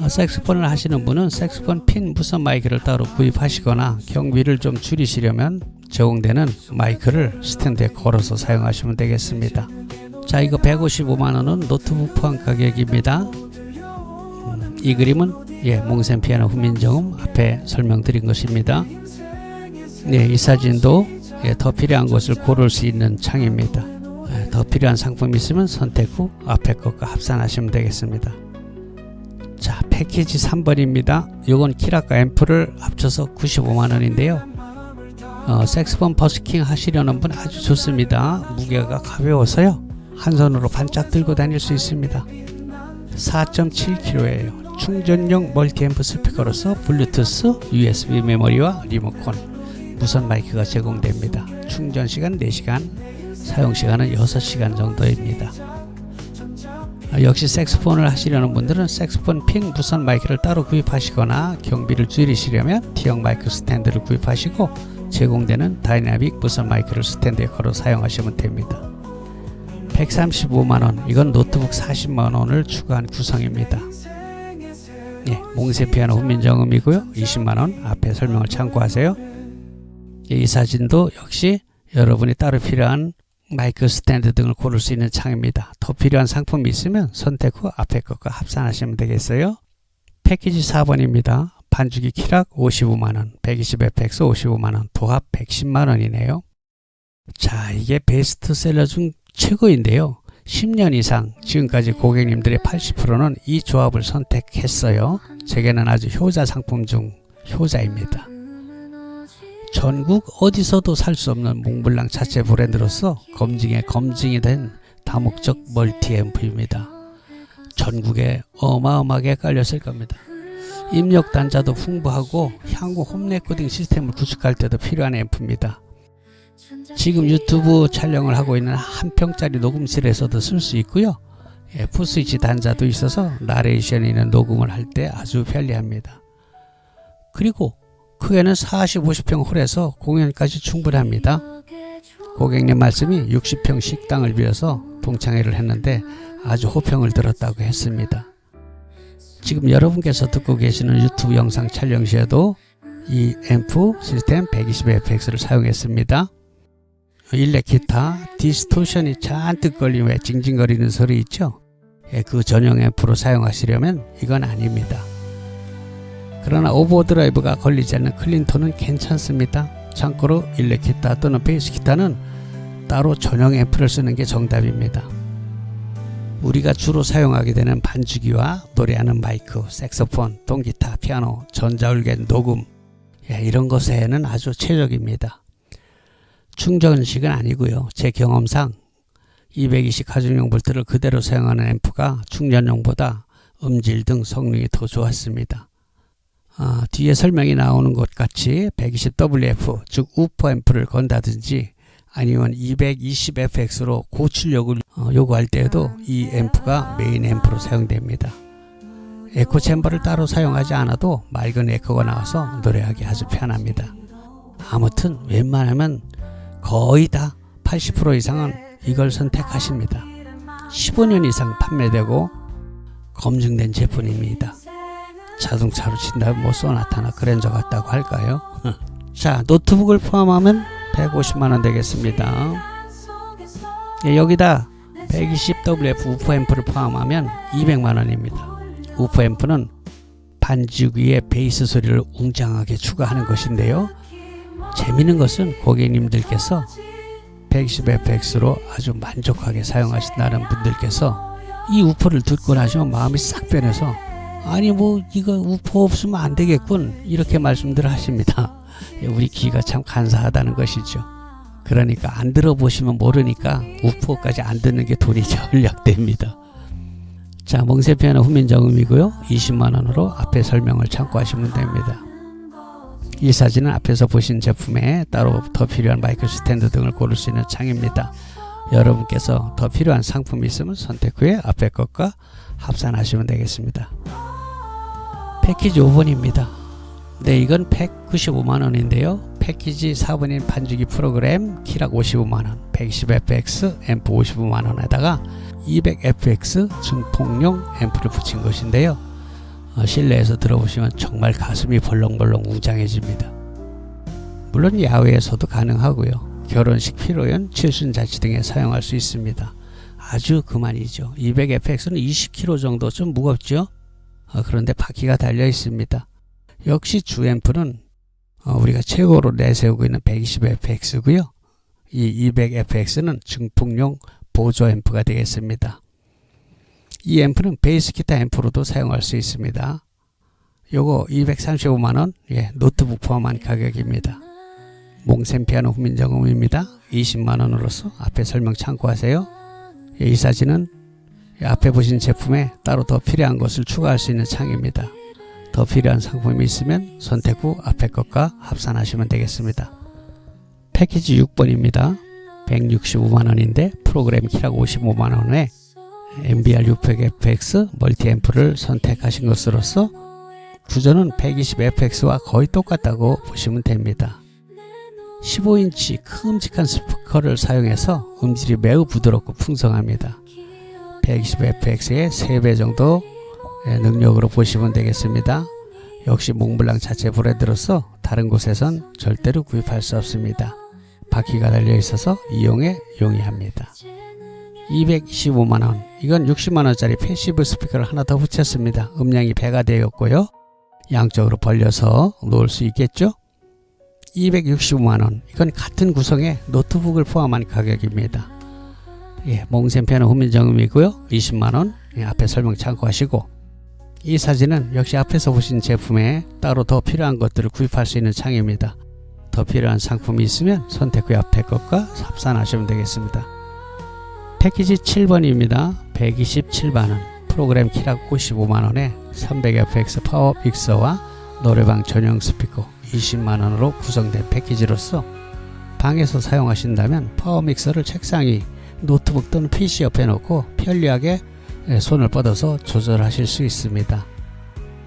색소폰을 하시는 분은 색소폰 핀 무선 마이크를 따로 구입하시거나 경비를 좀 줄이시려면 제공되는 마이크를 스탠드에 걸어서 사용하시면 되겠습니다. 자, 이거 155만원은 노트북 포함 가격입니다. 이 그림은 몽센 피아노 훈민정음 앞에 설명드린 것입니다. 이 사진도 더 필요한 것을 고를 수 있는 창입니다. 더 필요한 상품이 있으면 선택 후 앞에 것과 합산하시면 되겠습니다. 자, 패키지 3번입니다. 요건 키락과 앰프를 합쳐서 95만원인데요. 색소폰 버스킹 하시려는 분 아주 좋습니다. 무게가 가벼워서요. 한 손으로 반짝 들고 다닐 수 있습니다. 4.7kg예요. 충전용 멀티앰프 스피커로서 블루투스, USB 메모리와 리모컨, 무선 마이크가 제공됩니다. 충전 시간 4시간, 사용 시간은 6시간 정도입니다. 역시 색소폰을 하시려는 분들은 색소폰 핀 무선 마이크를 따로 구입하시거나 경비를 줄이시려면 T형 마이크 스탠드를 구입하시고 제공되는 다이나믹 무선 마이크를 스탠드에 걸어 사용하시면 됩니다. 135만원, 이건 노트북 40만원을 추가한 구성입니다. 몽센 피아노 훈민정음이고요. 20만원 앞에 설명을 참고하세요. 이 사진도 역시 여러분이 따로 필요한 마이크 스탠드 등을 고를 수 있는 창입니다. 더 필요한 상품이 있으면 선택 후 앞에 것과 합산하시면 되겠어요. 패키지 4번입니다. 반주기 키락 55만원, 120fx 55만원, 도합 110만원이네요. 자, 이게 베스트셀러 중 최고인데요. 10년 이상 지금까지 고객님들의 80%는 이 조합을 선택했어요. 제게는 아주 효자 상품 중 효자입니다. 전국 어디서도 살 수 없는 몽블랑 자체 브랜드로서 검증에 검증이 된 다목적 멀티 앰프입니다. 전국에 어마어마하게 깔렸을 겁니다. 입력 단자도 풍부하고 향후 홈 레코딩 시스템을 구축할 때도 필요한 앰프입니다. 지금 유튜브 촬영을 하고 있는 한 평짜리 녹음실에서도 쓸 수 있고요. F-스위치 단자도 있어서 나레이션이 있는 녹음을 할 때 아주 편리합니다. 그리고 크게는 40, 50평 홀에서 공연까지 충분합니다. 고객님 말씀이 60평 식당을 빌어서 동창회를 했는데 아주 호평을 들었다고 했습니다. 지금 여러분께서 듣고 계시는 유튜브 영상 촬영 시에도 이 앰프 시스템 120fx를 사용했습니다. 일렉 기타 디스토션이 잔뜩 걸린 왜 징징거리는 소리 있죠? 그 전용 앰프로 사용하시려면 이건 아닙니다. 그러나 오버드라이브가 걸리지 않는 클린톤은 괜찮습니다. 참고로 일렉 기타 또는 베이스 기타는 따로 전용 앰프를 쓰는 게 정답입니다. 우리가 주로 사용하게 되는 반주기와 노래하는 마이크, 색소폰, 통기타, 피아노, 전자올겐, 녹음 이런 것에는 아주 최적입니다. 충전식은 아니고요. 제 경험상 220 가정용 볼트를 그대로 사용하는 앰프가 충전용보다 음질 등 성능이 더 좋았습니다. 뒤에 설명이 나오는 것 같이 120WF 즉 우퍼 앰프를 건다든지 아니면 220fx로 고출력을 요구할 때에도 이 앰프가 메인 앰프로 사용됩니다. 에코 챔버를 따로 사용하지 않아도 맑은 에코가 나와서 노래하기 아주 편합니다. 아무튼 웬만하면 거의 다 80% 이상은 이걸 선택하십니다. 15년 이상 판매되고 검증된 제품입니다. 자동차로 친다면 뭐 소나타나 그랜저 같다고 할까요? 자, 노트북을 포함하면 150만원 되겠습니다. 여기다 120WF 우퍼 앰프를 포함하면 200만원입니다. 우퍼 앰프는 반주기의 베이스 소리를 웅장하게 추가하는 것인데요. 재미있는 것은 고객님들께서 120fx로 아주 만족하게 사용하신다는 분들께서 이 우퍼를 듣고 나시면 마음이 싹 변해서 아니 뭐 이거 우퍼 없으면 안 되겠군 이렇게 말씀들을 하십니다. 우리 귀가 참 간사하다는 것이죠. 그러니까 안 들어보시면 모르니까 우퍼까지 안 듣는 게 돈이 절약됩니다. 자, 멍세 피아노 후민정음이고요. 20만원으로 앞에 설명을 참고하시면 됩니다. 이 사진은 앞에서 보신 제품에 따로 더 필요한 마이크 스탠드 등을 고를 수 있는 창입니다. 여러분께서 더 필요한 상품이 있으면 선택 후에 앞에 것과 합산하시면 되겠습니다. 패키지 5번입니다. 네, 이건 195만원인데요. 패키지 4번인 반주기 프로그램 키락 55만원, 120fx 앰프 55만원에다가 200fx 증폭용 앰프를 붙인 것인데요. 실내에서 들어보시면 정말 가슴이 벌렁벌렁 웅장해집니다. 물론 야외에서도 가능하고요. 결혼식, 피로연, 칠순잔치 등에 사용할 수 있습니다. 아주 그만이죠. 200fx는 20kg 정도 좀 무겁죠. 그런데 바퀴가 달려 있습니다. 역시 주 앰프는 우리가 최고로 내세우고 있는 120fx고요. 이 200fx는 증폭용 보조 앰프가 되겠습니다. 이 앰프는 베이스 기타 앰프로도 사용할 수 있습니다. 요거 235만원, 노트북 포함한 가격입니다. 몽센 피아노 후민정음입니다. 20만원으로서 앞에 설명 참고하세요. 이 사진은 앞에 보신 제품에 따로 더 필요한 것을 추가할 수 있는 창입니다. 더 필요한 상품이 있으면 선택 후 앞에 것과 합산하시면 되겠습니다. 패키지 6번입니다. 165만원인데 프로그램 키락 55만원에 MBR 600fx 멀티앰프를 선택하신 것으로서 구조는 120fx와 거의 똑같다고 보시면 됩니다. 15인치 큼직한 스피커를 사용해서 음질이 매우 부드럽고 풍성합니다. 120fx의 3배 정도 능력으로 보시면 되겠습니다. 역시 몽블랑 자체 브랜드로서 다른 곳에선 절대로 구입할 수 없습니다. 바퀴가 달려 있어서 이용에 용이합니다. 225만원, 이건 60만원짜리 패시브 스피커를 하나 더 붙였습니다. 음량이 배가 되었고요. 양쪽으로 벌려서 놓을 수 있겠죠. 265만원, 이건 같은 구성의 노트북을 포함한 가격입니다. 몽센 피아노 후민정음이고요. 20만원, 앞에 설명 참고하시고, 이 사진은 역시 앞에서 보신 제품에 따로 더 필요한 것들을 구입할 수 있는 창입니다. 더 필요한 상품이 있으면 선택 후 앞에 것과 합산하시면 되겠습니다. 패키지 7번입니다. 127만원, 프로그램 키락 55만원에 300fx 파워 믹서와 노래방 전용 스피커 20만원으로 구성된 패키지로서 방에서 사용하신다면 파워 믹서를 책상 위, 노트북 또는 PC 옆에 놓고 편리하게 손을 뻗어서 조절하실 수 있습니다.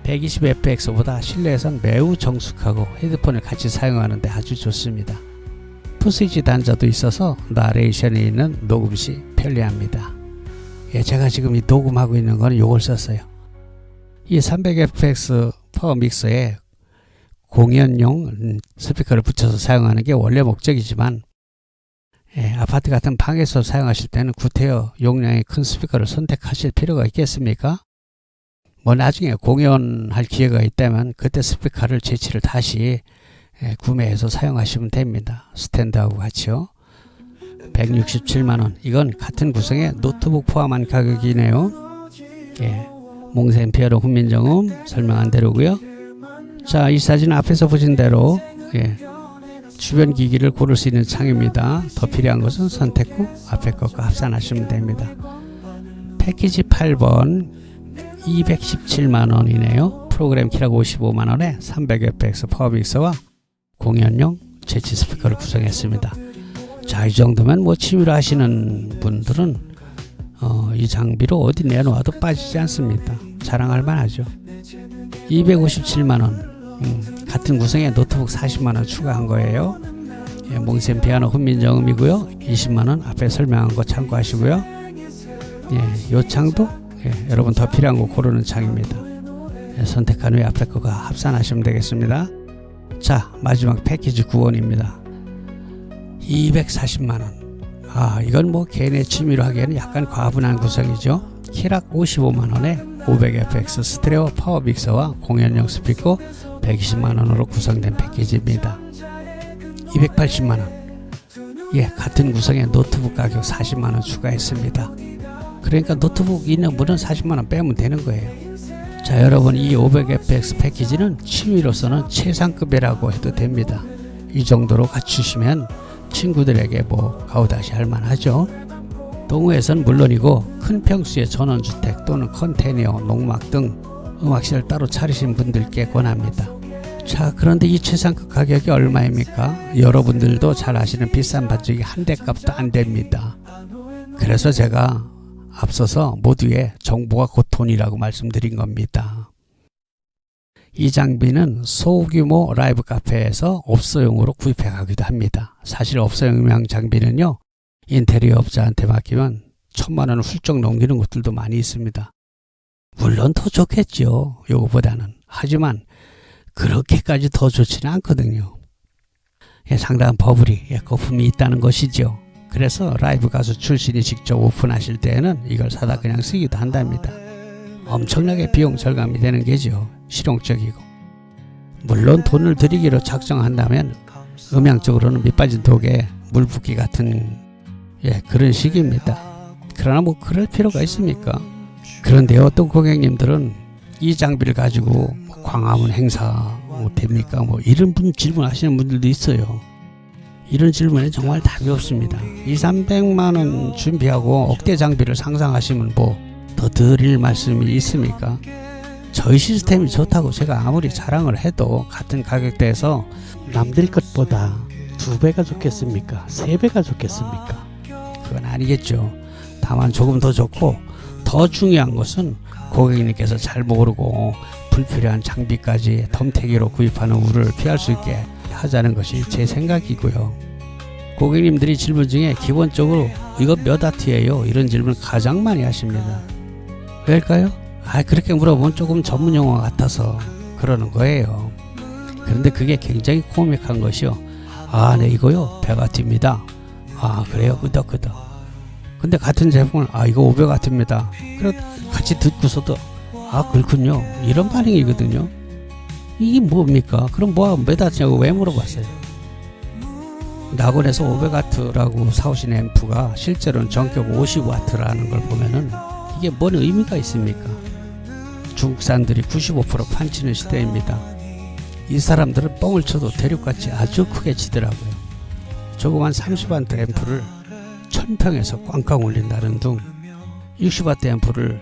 120fx보다 실내에선 매우 정숙하고 헤드폰을 같이 사용하는데 아주 좋습니다. 푸스위치 단자도 있어서 나레이션이 있는 녹음 시 편리합니다. 제가 지금 이 녹음하고 있는 거는 요걸 썼어요. 이 300fx 파워 믹서에 공연용 스피커를 붙여서 사용하는 게 원래 목적이지만 아파트 같은 방에서 사용하실 때는 구태여 용량이 큰 스피커를 선택하실 필요가 있겠습니까? 뭐 나중에 공연할 기회가 있다면 그때 스피커를 재치를 다시 구매해서 사용하시면 됩니다. 스탠드하고 같이요. 167만원, 이건 같은 구성의 노트북 포함한 가격이네요. 몽센 피아노 훈민정음 설명한 대로고요. 자, 이 사진 앞에서 보신 대로 주변 기기를 고를 수 있는 창입니다. 더 필요한 것은 선택 후 앞에 것과 합산하시면 됩니다. 패키지 8번 217만원이네요. 프로그램 키락 55만원에 300fx 파워믹서와 공연용 재치 스피커를 구성했습니다. 자, 이 정도면 뭐 취미로 하시는 분들은 이 장비로 어디 내놓아도 빠지지 않습니다. 자랑할 만하죠. 257만원, 같은 구성의 노트북 40만원 추가한 거예요. 몽센 피아노 훈민정음이고요. 20만원 앞에 설명한 거 참고하시고요. 이 창도 여러분 더 필요한 거 고르는 창입니다. 선택한 후에 앞에 거가 합산하시면 되겠습니다. 자, 마지막 패키지 9원입니다. 240만원. 이건 뭐 개인의 취미로 하기에는 약간 과분한 구성이죠. 키락 55만원에 500fx 스테레오 파워 믹서와 공연용 스피커 120만원으로 구성된 패키지입니다. 280만원, 같은 구성의 노트북 가격 40만원 추가했습니다. 그러니까 노트북 있는 분은 40만원 빼면 되는 거예요. 자, 여러분, 이 500fx 패키지는 취미로서는 최상급이라고 해도 됩니다. 이 정도로 갖추시면 친구들에게 뭐 가오다시 할 만하죠. 동호회에서는 물론이고 큰 평수의 전원주택 또는 컨테이너, 농막 등 음악실을 따로 차리신 분들께 권합니다. 자, 그런데 이 최상급 가격이 얼마입니까? 여러분들도 잘 아시는 비싼 반죽이 한 대 값도 안 됩니다. 그래서 제가 앞서서 모두의 정보가 곧 돈이라고 말씀드린 겁니다. 이 장비는 소규모 라이브 카페에서 업소용으로 구입해 가기도 합니다. 사실 업소용 장비는요, 인테리어 업자한테 맡기면 1000만원을 훌쩍 넘기는 곳들도 많이 있습니다. 물론 더 좋겠죠, 요거보다는. 하지만 그렇게까지 더 좋지는 않거든요. 상당한 버블이, 거품이 있다는 것이죠. 그래서 라이브 가수 출신이 직접 오픈하실 때에는 이걸 사다 그냥 쓰기도 한답니다. 엄청나게 비용 절감이 되는 게죠. 실용적이고. 물론 돈을 들이기로 작정한다면 음향적으로는 밑빠진 독에 물 붓기 같은 그런 식입니다. 그러나 뭐 그럴 필요가 있습니까? 그런데 어떤 고객님들은 이 장비를 가지고 광화문 행사 됩니까? 뭐 이런 질문하시는 분들도 있어요. 이런 질문에 정말 답이 없습니다. 200~300만원 준비하고 억대 장비를 상상하시면 뭐 더 드릴 말씀이 있습니까? 저희 시스템이 좋다고 제가 아무리 자랑을 해도 같은 가격대에서 남들 것보다 2배가 좋겠습니까? 3배가 좋겠습니까? 그건 아니겠죠. 다만 조금 더 좋고, 더 중요한 것은 고객님께서 잘 모르고 불필요한 장비까지 덤태기로 구입하는 우려를 피할 수 있게 하자는 것이 제 생각이고요. 고객님들이 질문 중에 기본적으로 이거 몇 와트예요? 이런 질문 가장 많이 하십니다. 왜일까요? 그렇게 물어보면 조금 전문 용어 같아서 그러는 거예요. 그런데 그게 굉장히 코믹한 것이요. 아, 네, 이거요 100W입니다. 아, 그래요, 끄덕끄덕. 근데 같은 제품을 이거 500W입니다. 그래 같이 듣고서도 그렇군요, 이런 반응이거든요. 이게 뭡니까? 그럼 몇 W냐고 왜 물어봤어요? 낙원에서 500W라고 사오신 앰프가 실제로는 전격 50W라는 걸 보면은 이게 뭔 의미가 있습니까? 중국산들이 95% 판치는 시대입니다. 이 사람들은 뻥을 쳐도 대륙같이 아주 크게 치더라고요. 조그만 30W 앰프를 1000평에서 꽝꽝 울린다는 둥, 60W 앰프를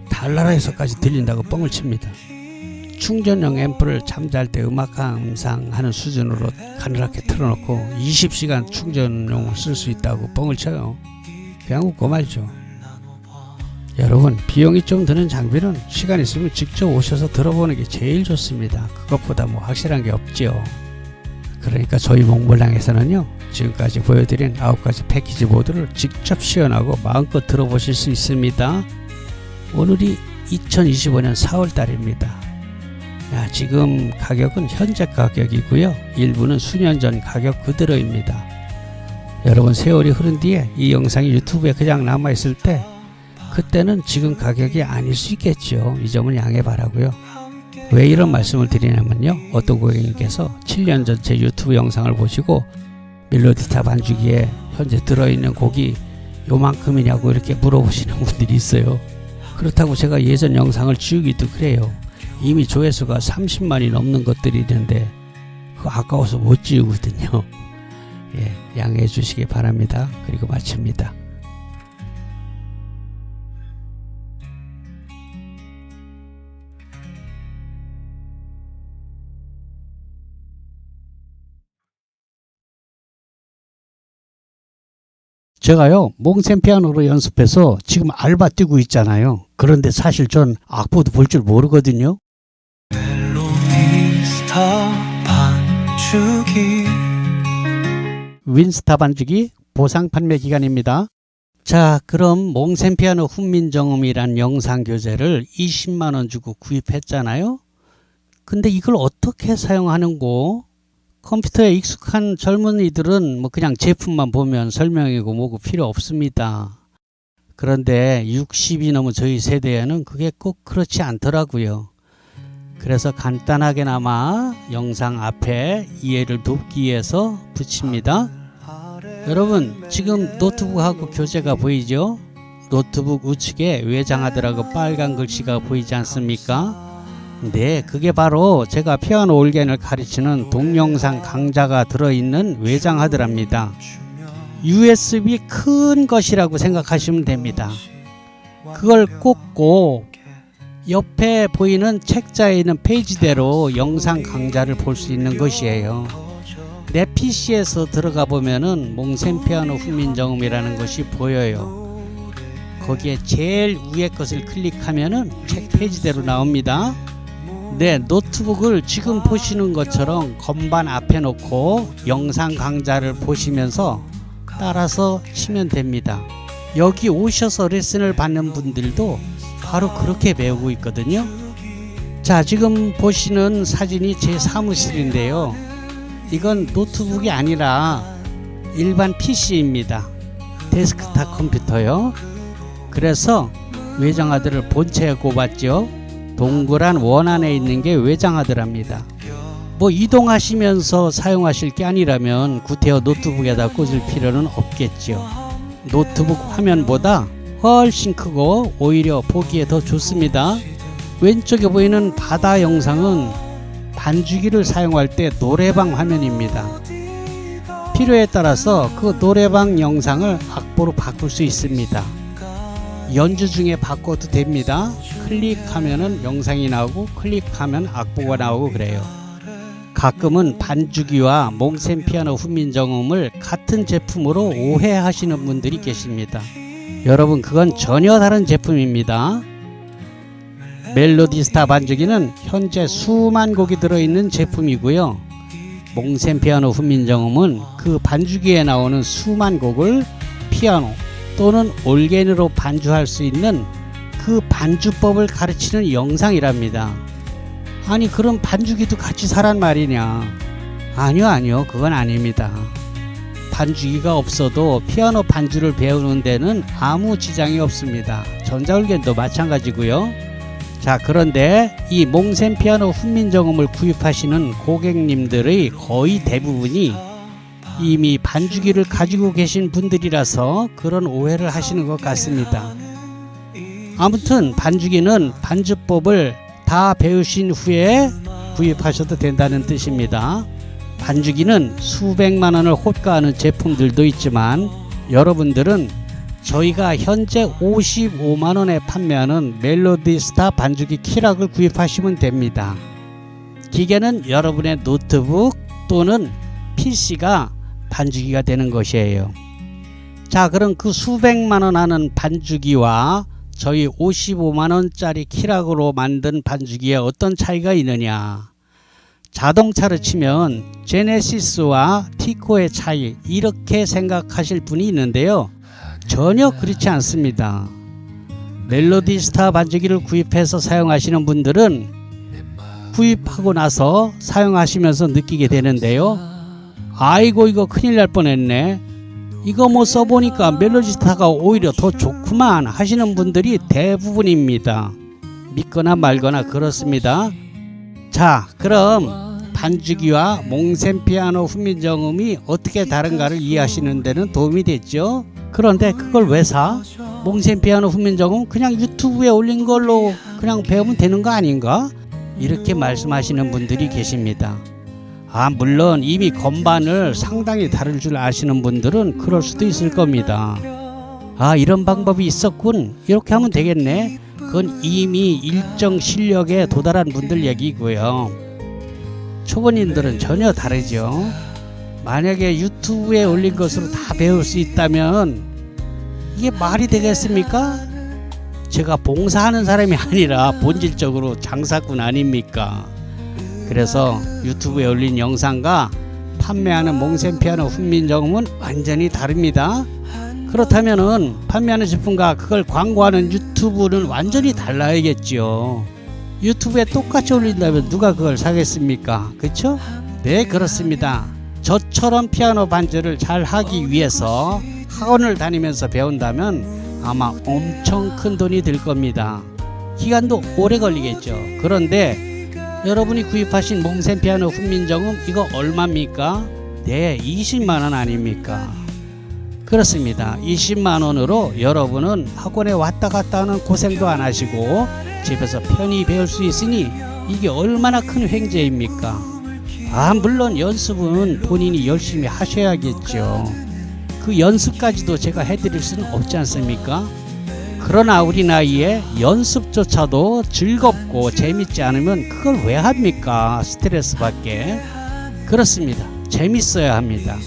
달나라에서까지 들린다고 뻥을 칩니다. 충전용 앰프를 잠잘 때 음악 감상하는 수준으로 가늘하게 틀어놓고 20시간 충전용을 쓸 수 있다고 뻥을 쳐요. 그냥 웃고 말죠. 여러분, 비용이 좀 드는 장비는 시간 있으면 직접 오셔서 들어보는 게 제일 좋습니다. 그것보다 확실한 게 없죠. 그러니까 저희 몽블랑에서는요, 지금까지 보여드린 9가지 패키지 모드를 직접 시연하고 마음껏 들어보실 수 있습니다. 오늘이 2025년 4월달입니다. 지금 가격은 현재 가격이고요, 일부는 수년 전 가격 그대로입니다. 여러분, 세월이 흐른 뒤에 이 영상이 유튜브에 그냥 남아있을 때 그때는 지금 가격이 아닐 수 있겠죠. 이 점은 양해 바라고요. 왜 이런 말씀을 드리냐면요, 어떤 고객님께서 7년 전 제 유튜브 영상을 보시고 멜로디스타 반주기에 현재 들어있는 곡이 요만큼이냐고 이렇게 물어보시는 분들이 있어요. 그렇다고 제가 예전 영상을 지우기도 그래요. 이미 조회수가 30만이 넘는 것들이 있는데 그거 아까워서 못 지우거든요. 양해해 주시기 바랍니다. 그리고 마칩니다. 제가요, 몽센 피아노로 연습해서 지금 알바 뛰고 있잖아요. 그런데 사실 전 악보도 볼 줄 모르거든요. 멜로디스타 반주기 윈스타 반주기 보상 판매 기간입니다. 자, 그럼 몽센 피아노 훈민정음이란 영상 교재를 20만원 주고 구입했잖아요. 근데 이걸 어떻게 사용하는고? 컴퓨터에 익숙한 젊은이들은 그냥 제품만 보면 설명이고 뭐고 필요 없습니다. 그런데 60이 넘은 저희 세대에는 그게 꼭 그렇지 않더라고요. 그래서 간단하게나마 영상 앞에 이해를 돕기 위해서 붙입니다. 여러분, 지금 노트북하고 교재가 보이죠? 노트북 우측에 외장하드라고 빨간 글씨가 보이지 않습니까? 네, 그게 바로 제가 피아노 올겐을 가르치는 동영상 강좌가 들어있는 외장하드랍니다. USB 큰 것이라고 생각하시면 됩니다. 그걸 꽂고 옆에 보이는 책자에 있는 페이지대로 영상 강좌를 볼 수 있는 것이에요. 내 PC에서 들어가 보면은 몽센 피아노 훈민정음이라는 것이 보여요. 거기에 제일 위에 것을 클릭하면은 책 페이지대로 나옵니다. 네, 노트북을 지금 보시는 것처럼 건반 앞에 놓고 영상 강좌를 보시면서 따라서 치면 됩니다. 여기 오셔서 레슨을 받는 분들도 바로 그렇게 배우고 있거든요. 자, 지금 보시는 사진이 제 사무실인데요. 이건 노트북이 아니라 일반 PC입니다. 데스크탑 컴퓨터요. 그래서 외장하드를 본체에 꼽았죠. 동그란 원 안에 있는 게 외장하드랍니다. 이동하시면서 사용하실 게 아니라면 구태여 노트북에다 꽂을 필요는 없겠죠. 노트북 화면보다 훨씬 크고 오히려 보기에 더 좋습니다. 왼쪽에 보이는 바다 영상은 반주기를 사용할 때 노래방 화면입니다. 필요에 따라서 그 노래방 영상을 악보로 바꿀 수 있습니다. 연주 중에 바꿔도 됩니다. 클릭하면은 영상이 나오고 클릭하면 악보가 나오고 그래요. 가끔은 반주기와 몽센 피아노 훈민정음을 같은 제품으로 오해하시는 분들이 계십니다. 여러분, 그건 전혀 다른 제품입니다. 멜로디스타 반주기는 현재 수만 곡이 들어있는 제품이고요. 몽센 피아노 훈민정음은 그 반주기에 나오는 수만 곡을 피아노 또는 올겐으로 반주할 수 있는 그 반주법을 가르치는 영상이랍니다. 아니 그럼 반주기도 같이 사란 말이냐? 아니요 그건 아닙니다. 반주기가 없어도 피아노 반주를 배우는 데는 아무 지장이 없습니다. 전자올겐도 마찬가지고요. 자, 그런데 이 몽센 피아노 훈민정음을 구입하시는 고객님들의 거의 대부분이 이미 반주기를 가지고 계신 분들이라서 그런 오해를 하시는 것 같습니다. 아무튼 반주기는 반주법을 다 배우신 후에 구입하셔도 된다는 뜻입니다. 반주기는 수백만 원을 호가하는 제품들도 있지만 여러분들은 저희가 현재 55만 원에 판매하는 멜로디스타 반주기 키락을 구입하시면 됩니다. 기계는 여러분의 노트북 또는 PC가 반주기가 되는 것이에요. 자, 그럼 그 수백만 원 하는 반주기와 저희 55만 원짜리 키락으로 만든 반주기에 어떤 차이가 있느냐? 자동차를 치면 제네시스와 티코의 차이, 이렇게 생각하실 분이 있는데요. 전혀 그렇지 않습니다. 멜로디스타 반주기를 구입해서 사용하시는 분들은 구입하고 나서 사용하시면서 느끼게 되는데요. 아이고 이거 큰일 날 뻔했네, 이거 뭐 써보니까 멜로디스타가 오히려 더 좋구만 하시는 분들이 대부분입니다. 믿거나 말거나 그렇습니다. 자, 그럼 반주기와 몽센 피아노 훈민정음이 어떻게 다른가를 이해하시는 데는 도움이 됐죠. 그런데 그걸 왜 사? 몽센 피아노 훈민정음 그냥 유튜브에 올린 걸로 그냥 배우면 되는 거 아닌가? 이렇게 말씀하시는 분들이 계십니다. 물론 이미 건반을 상당히 다룰 줄 아시는 분들은 그럴 수도 있을 겁니다. 이런 방법이 있었군, 이렇게 하면 되겠네. 그건 이미 일정 실력에 도달한 분들 얘기고요. 초보님들은 전혀 다르죠. 만약에 유튜브에 올린 것으로 다 배울 수 있다면 이게 말이 되겠습니까? 제가 봉사하는 사람이 아니라 본질적으로 장사꾼 아닙니까? 그래서 유튜브에 올린 영상과 판매하는 몽센 피아노 훈민정음은 완전히 다릅니다. 그렇다면은 판매하는 제품과 그걸 광고하는 유튜브는 완전히 달라야겠죠. 유튜브에 똑같이 올린다면 누가 그걸 사겠습니까? 그렇죠? 네, 그렇습니다. 저처럼 피아노 반주를 잘 하기 위해서 학원을 다니면서 배운다면 아마 엄청 큰 돈이 들 겁니다. 기간도 오래 걸리겠죠. 그런데 여러분이 구입하신 몽센 피아노 훈민정음 이거 얼마입니까? 네, 20만 원 아닙니까? 그렇습니다. 20만 원으로 여러분은 학원에 왔다 갔다 하는 고생도 안 하시고 집에서 편히 배울 수 있으니 이게 얼마나 큰 횡재입니까? 물론 연습은 본인이 열심히 하셔야겠죠. 그 연습까지도 제가 해드릴 수는 없지 않습니까? 그러나 우리 나이에 연습조차도 즐겁고 재밌지 않으면 그걸 왜 합니까? 스트레스 받게. 그렇습니다. 재밌어야 합니다.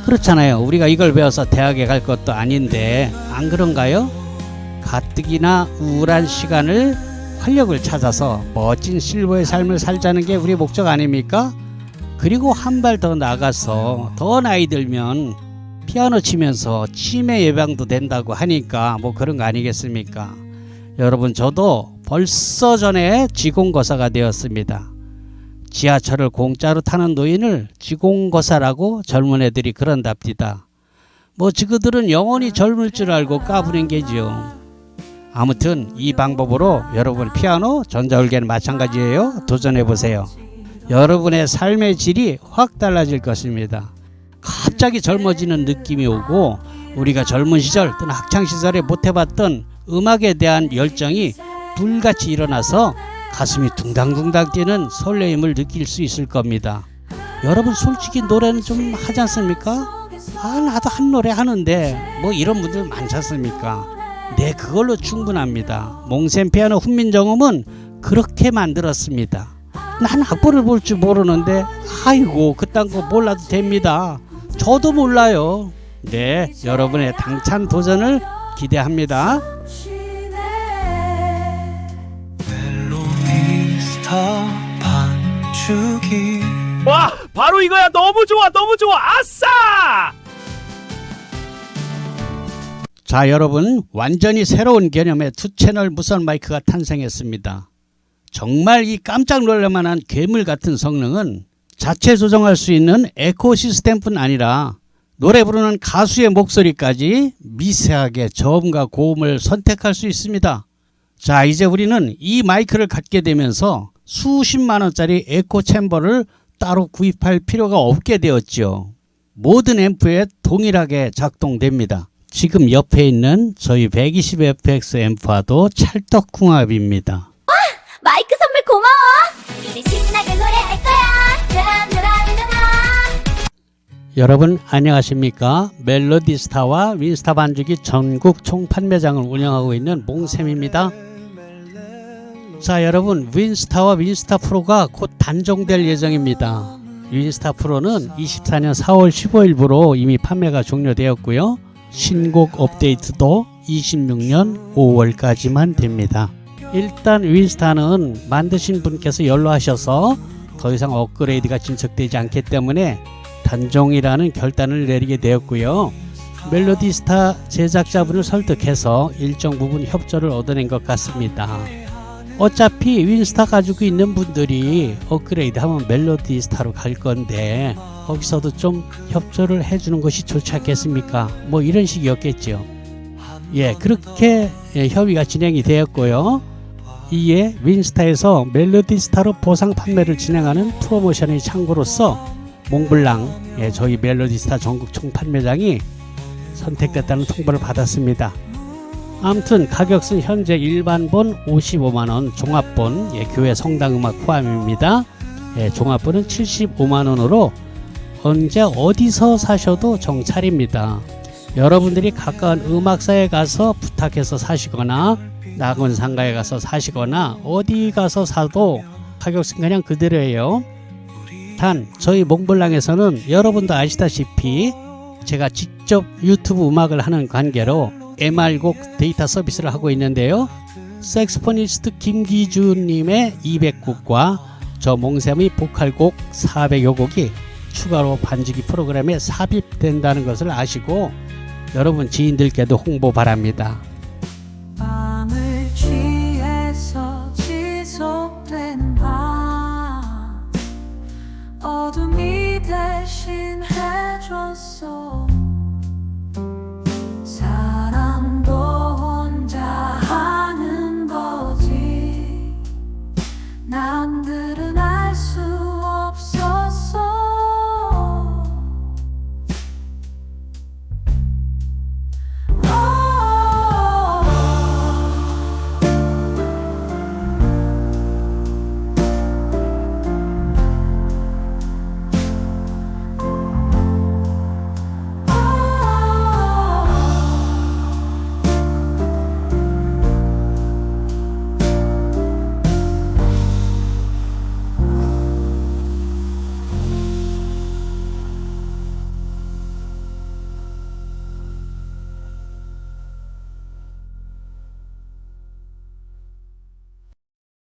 그렇잖아요. 우리가 이걸 배워서 대학에 갈 것도 아닌데 안 그런가요? 가뜩이나 우울한 시간을 활력을 찾아서 멋진 실버의 삶을 살자는 게 우리 목적 아닙니까? 그리고 한 발 더 나가서 더 나이 들면 피아노 치면서 치매 예방도 된다고 하니까 뭐 그런 거 아니겠습니까? 여러분, 저도 벌써 전에 지공거사가 되었습니다. 지하철을 공짜로 타는 노인을 지공거사라고 젊은 애들이 그런답니다. 뭐 지그들은 영원히 젊을 줄 알고 까부는 게지요. 아무튼 이 방법으로 여러분 피아노, 전자올게는 마찬가지예요. 도전해보세요. 여러분의 삶의 질이 확 달라질 것입니다. 갑자기 젊어지는 느낌이 오고 우리가 젊은 시절 또는 학창시절에 못해봤던 음악에 대한 열정이 불같이 일어나서 가슴이 둥당둥당 뛰는 설레임을 느낄 수 있을 겁니다. 여러분 솔직히 노래는 좀 하지 않습니까? 나도 한 노래 하는데 뭐 이런 분들 많지 않습니까? 네, 그걸로 충분합니다. 몽센 피아노 훈민정음은 그렇게 만들었습니다. 난 악보를 볼 줄 모르는데 아이고 그딴 거 몰라도 됩니다. 저도 몰라요. 네, 여러분의 당찬 도전을 기대합니다. 멜로디스타 반주기. 와, 바로 이거야. 너무 좋아, 너무 좋아. 아싸! 자, 여러분 완전히 새로운 개념의 투채널 무선 마이크가 탄생했습니다. 정말 이 깜짝 놀랄만한 괴물 같은 성능은 자체 조정할 수 있는 에코 시스템뿐 아니라 노래 부르는 가수의 목소리까지 미세하게 저음과 고음을 선택할 수 있습니다. 자, 이제 우리는 이 마이크를 갖게 되면서 수십만 원짜리 에코 챔버를 따로 구입할 필요가 없게 되었죠. 모든 앰프에 동일하게 작동됩니다. 지금 옆에 있는 저희 120fx 앰프와도 찰떡궁합입니다. 마이크 선물 고마워. 이제 신나게 노래할 거야. 여러분 안녕하십니까? 멜로디스타와 윈스타 반주기 전국 총판매장을 운영하고 있는 몽쌤입니다. 자, 여러분, 윈스타와 윈스타 프로가 곧 단종될 예정입니다. 윈스타 프로는 24년 4월 15일부로 이미 판매가 종료되었고요. 신곡 업데이트도 26년 5월까지만 됩니다. 일단 윈스타는 만드신 분께서 연로하셔서 더 이상 업그레이드가 진척되지 않기 때문에 단종이라는 결단을 내리게 되었고요. 멜로디스타 제작자분을 설득해서 일정 부분 협조를 얻어낸 것 같습니다. 어차피 윈스타 가지고 있는 분들이 업그레이드 하면 멜로디스타로 갈 건데 거기서도 좀 협조를 해주는 것이 좋지 않겠습니까? 뭐 이런 식이었겠죠. 예, 그렇게 협의가 진행이 되었고요. 이에 윈스타에서 멜로디스타로 보상 판매를 진행하는 프로모션의 창구로서 몽블랑, 저희 멜로디스타 전국 총판매장이 선택됐다는 통보를 받았습니다. 아무튼 가격은 현재 일반본 55만원, 종합본, 교회 성당음악 포함입니다. 종합본은 75만원으로 언제 어디서 사셔도 정찰입니다. 여러분들이 가까운 음악사에 가서 부탁해서 사시거나 낙원상가에 가서 사시거나 어디 가서 사도 가격은 그냥 그대로예요. 단 저희 몽블랑에서는 여러분도 아시다시피 제가 직접 유튜브 음악을 하는 관계로 MR곡 데이터 서비스를 하고 있는데요. 색스포니스트 김기준님의 200곡과 저 몽샘의 보컬곡 400여 곡이 추가로 반주기 프로그램에 삽입된다는 것을 아시고 여러분 지인들께도 홍보 바랍니다. 밤을 취해서 지속되는 밤 어둠이 대신 해줬어.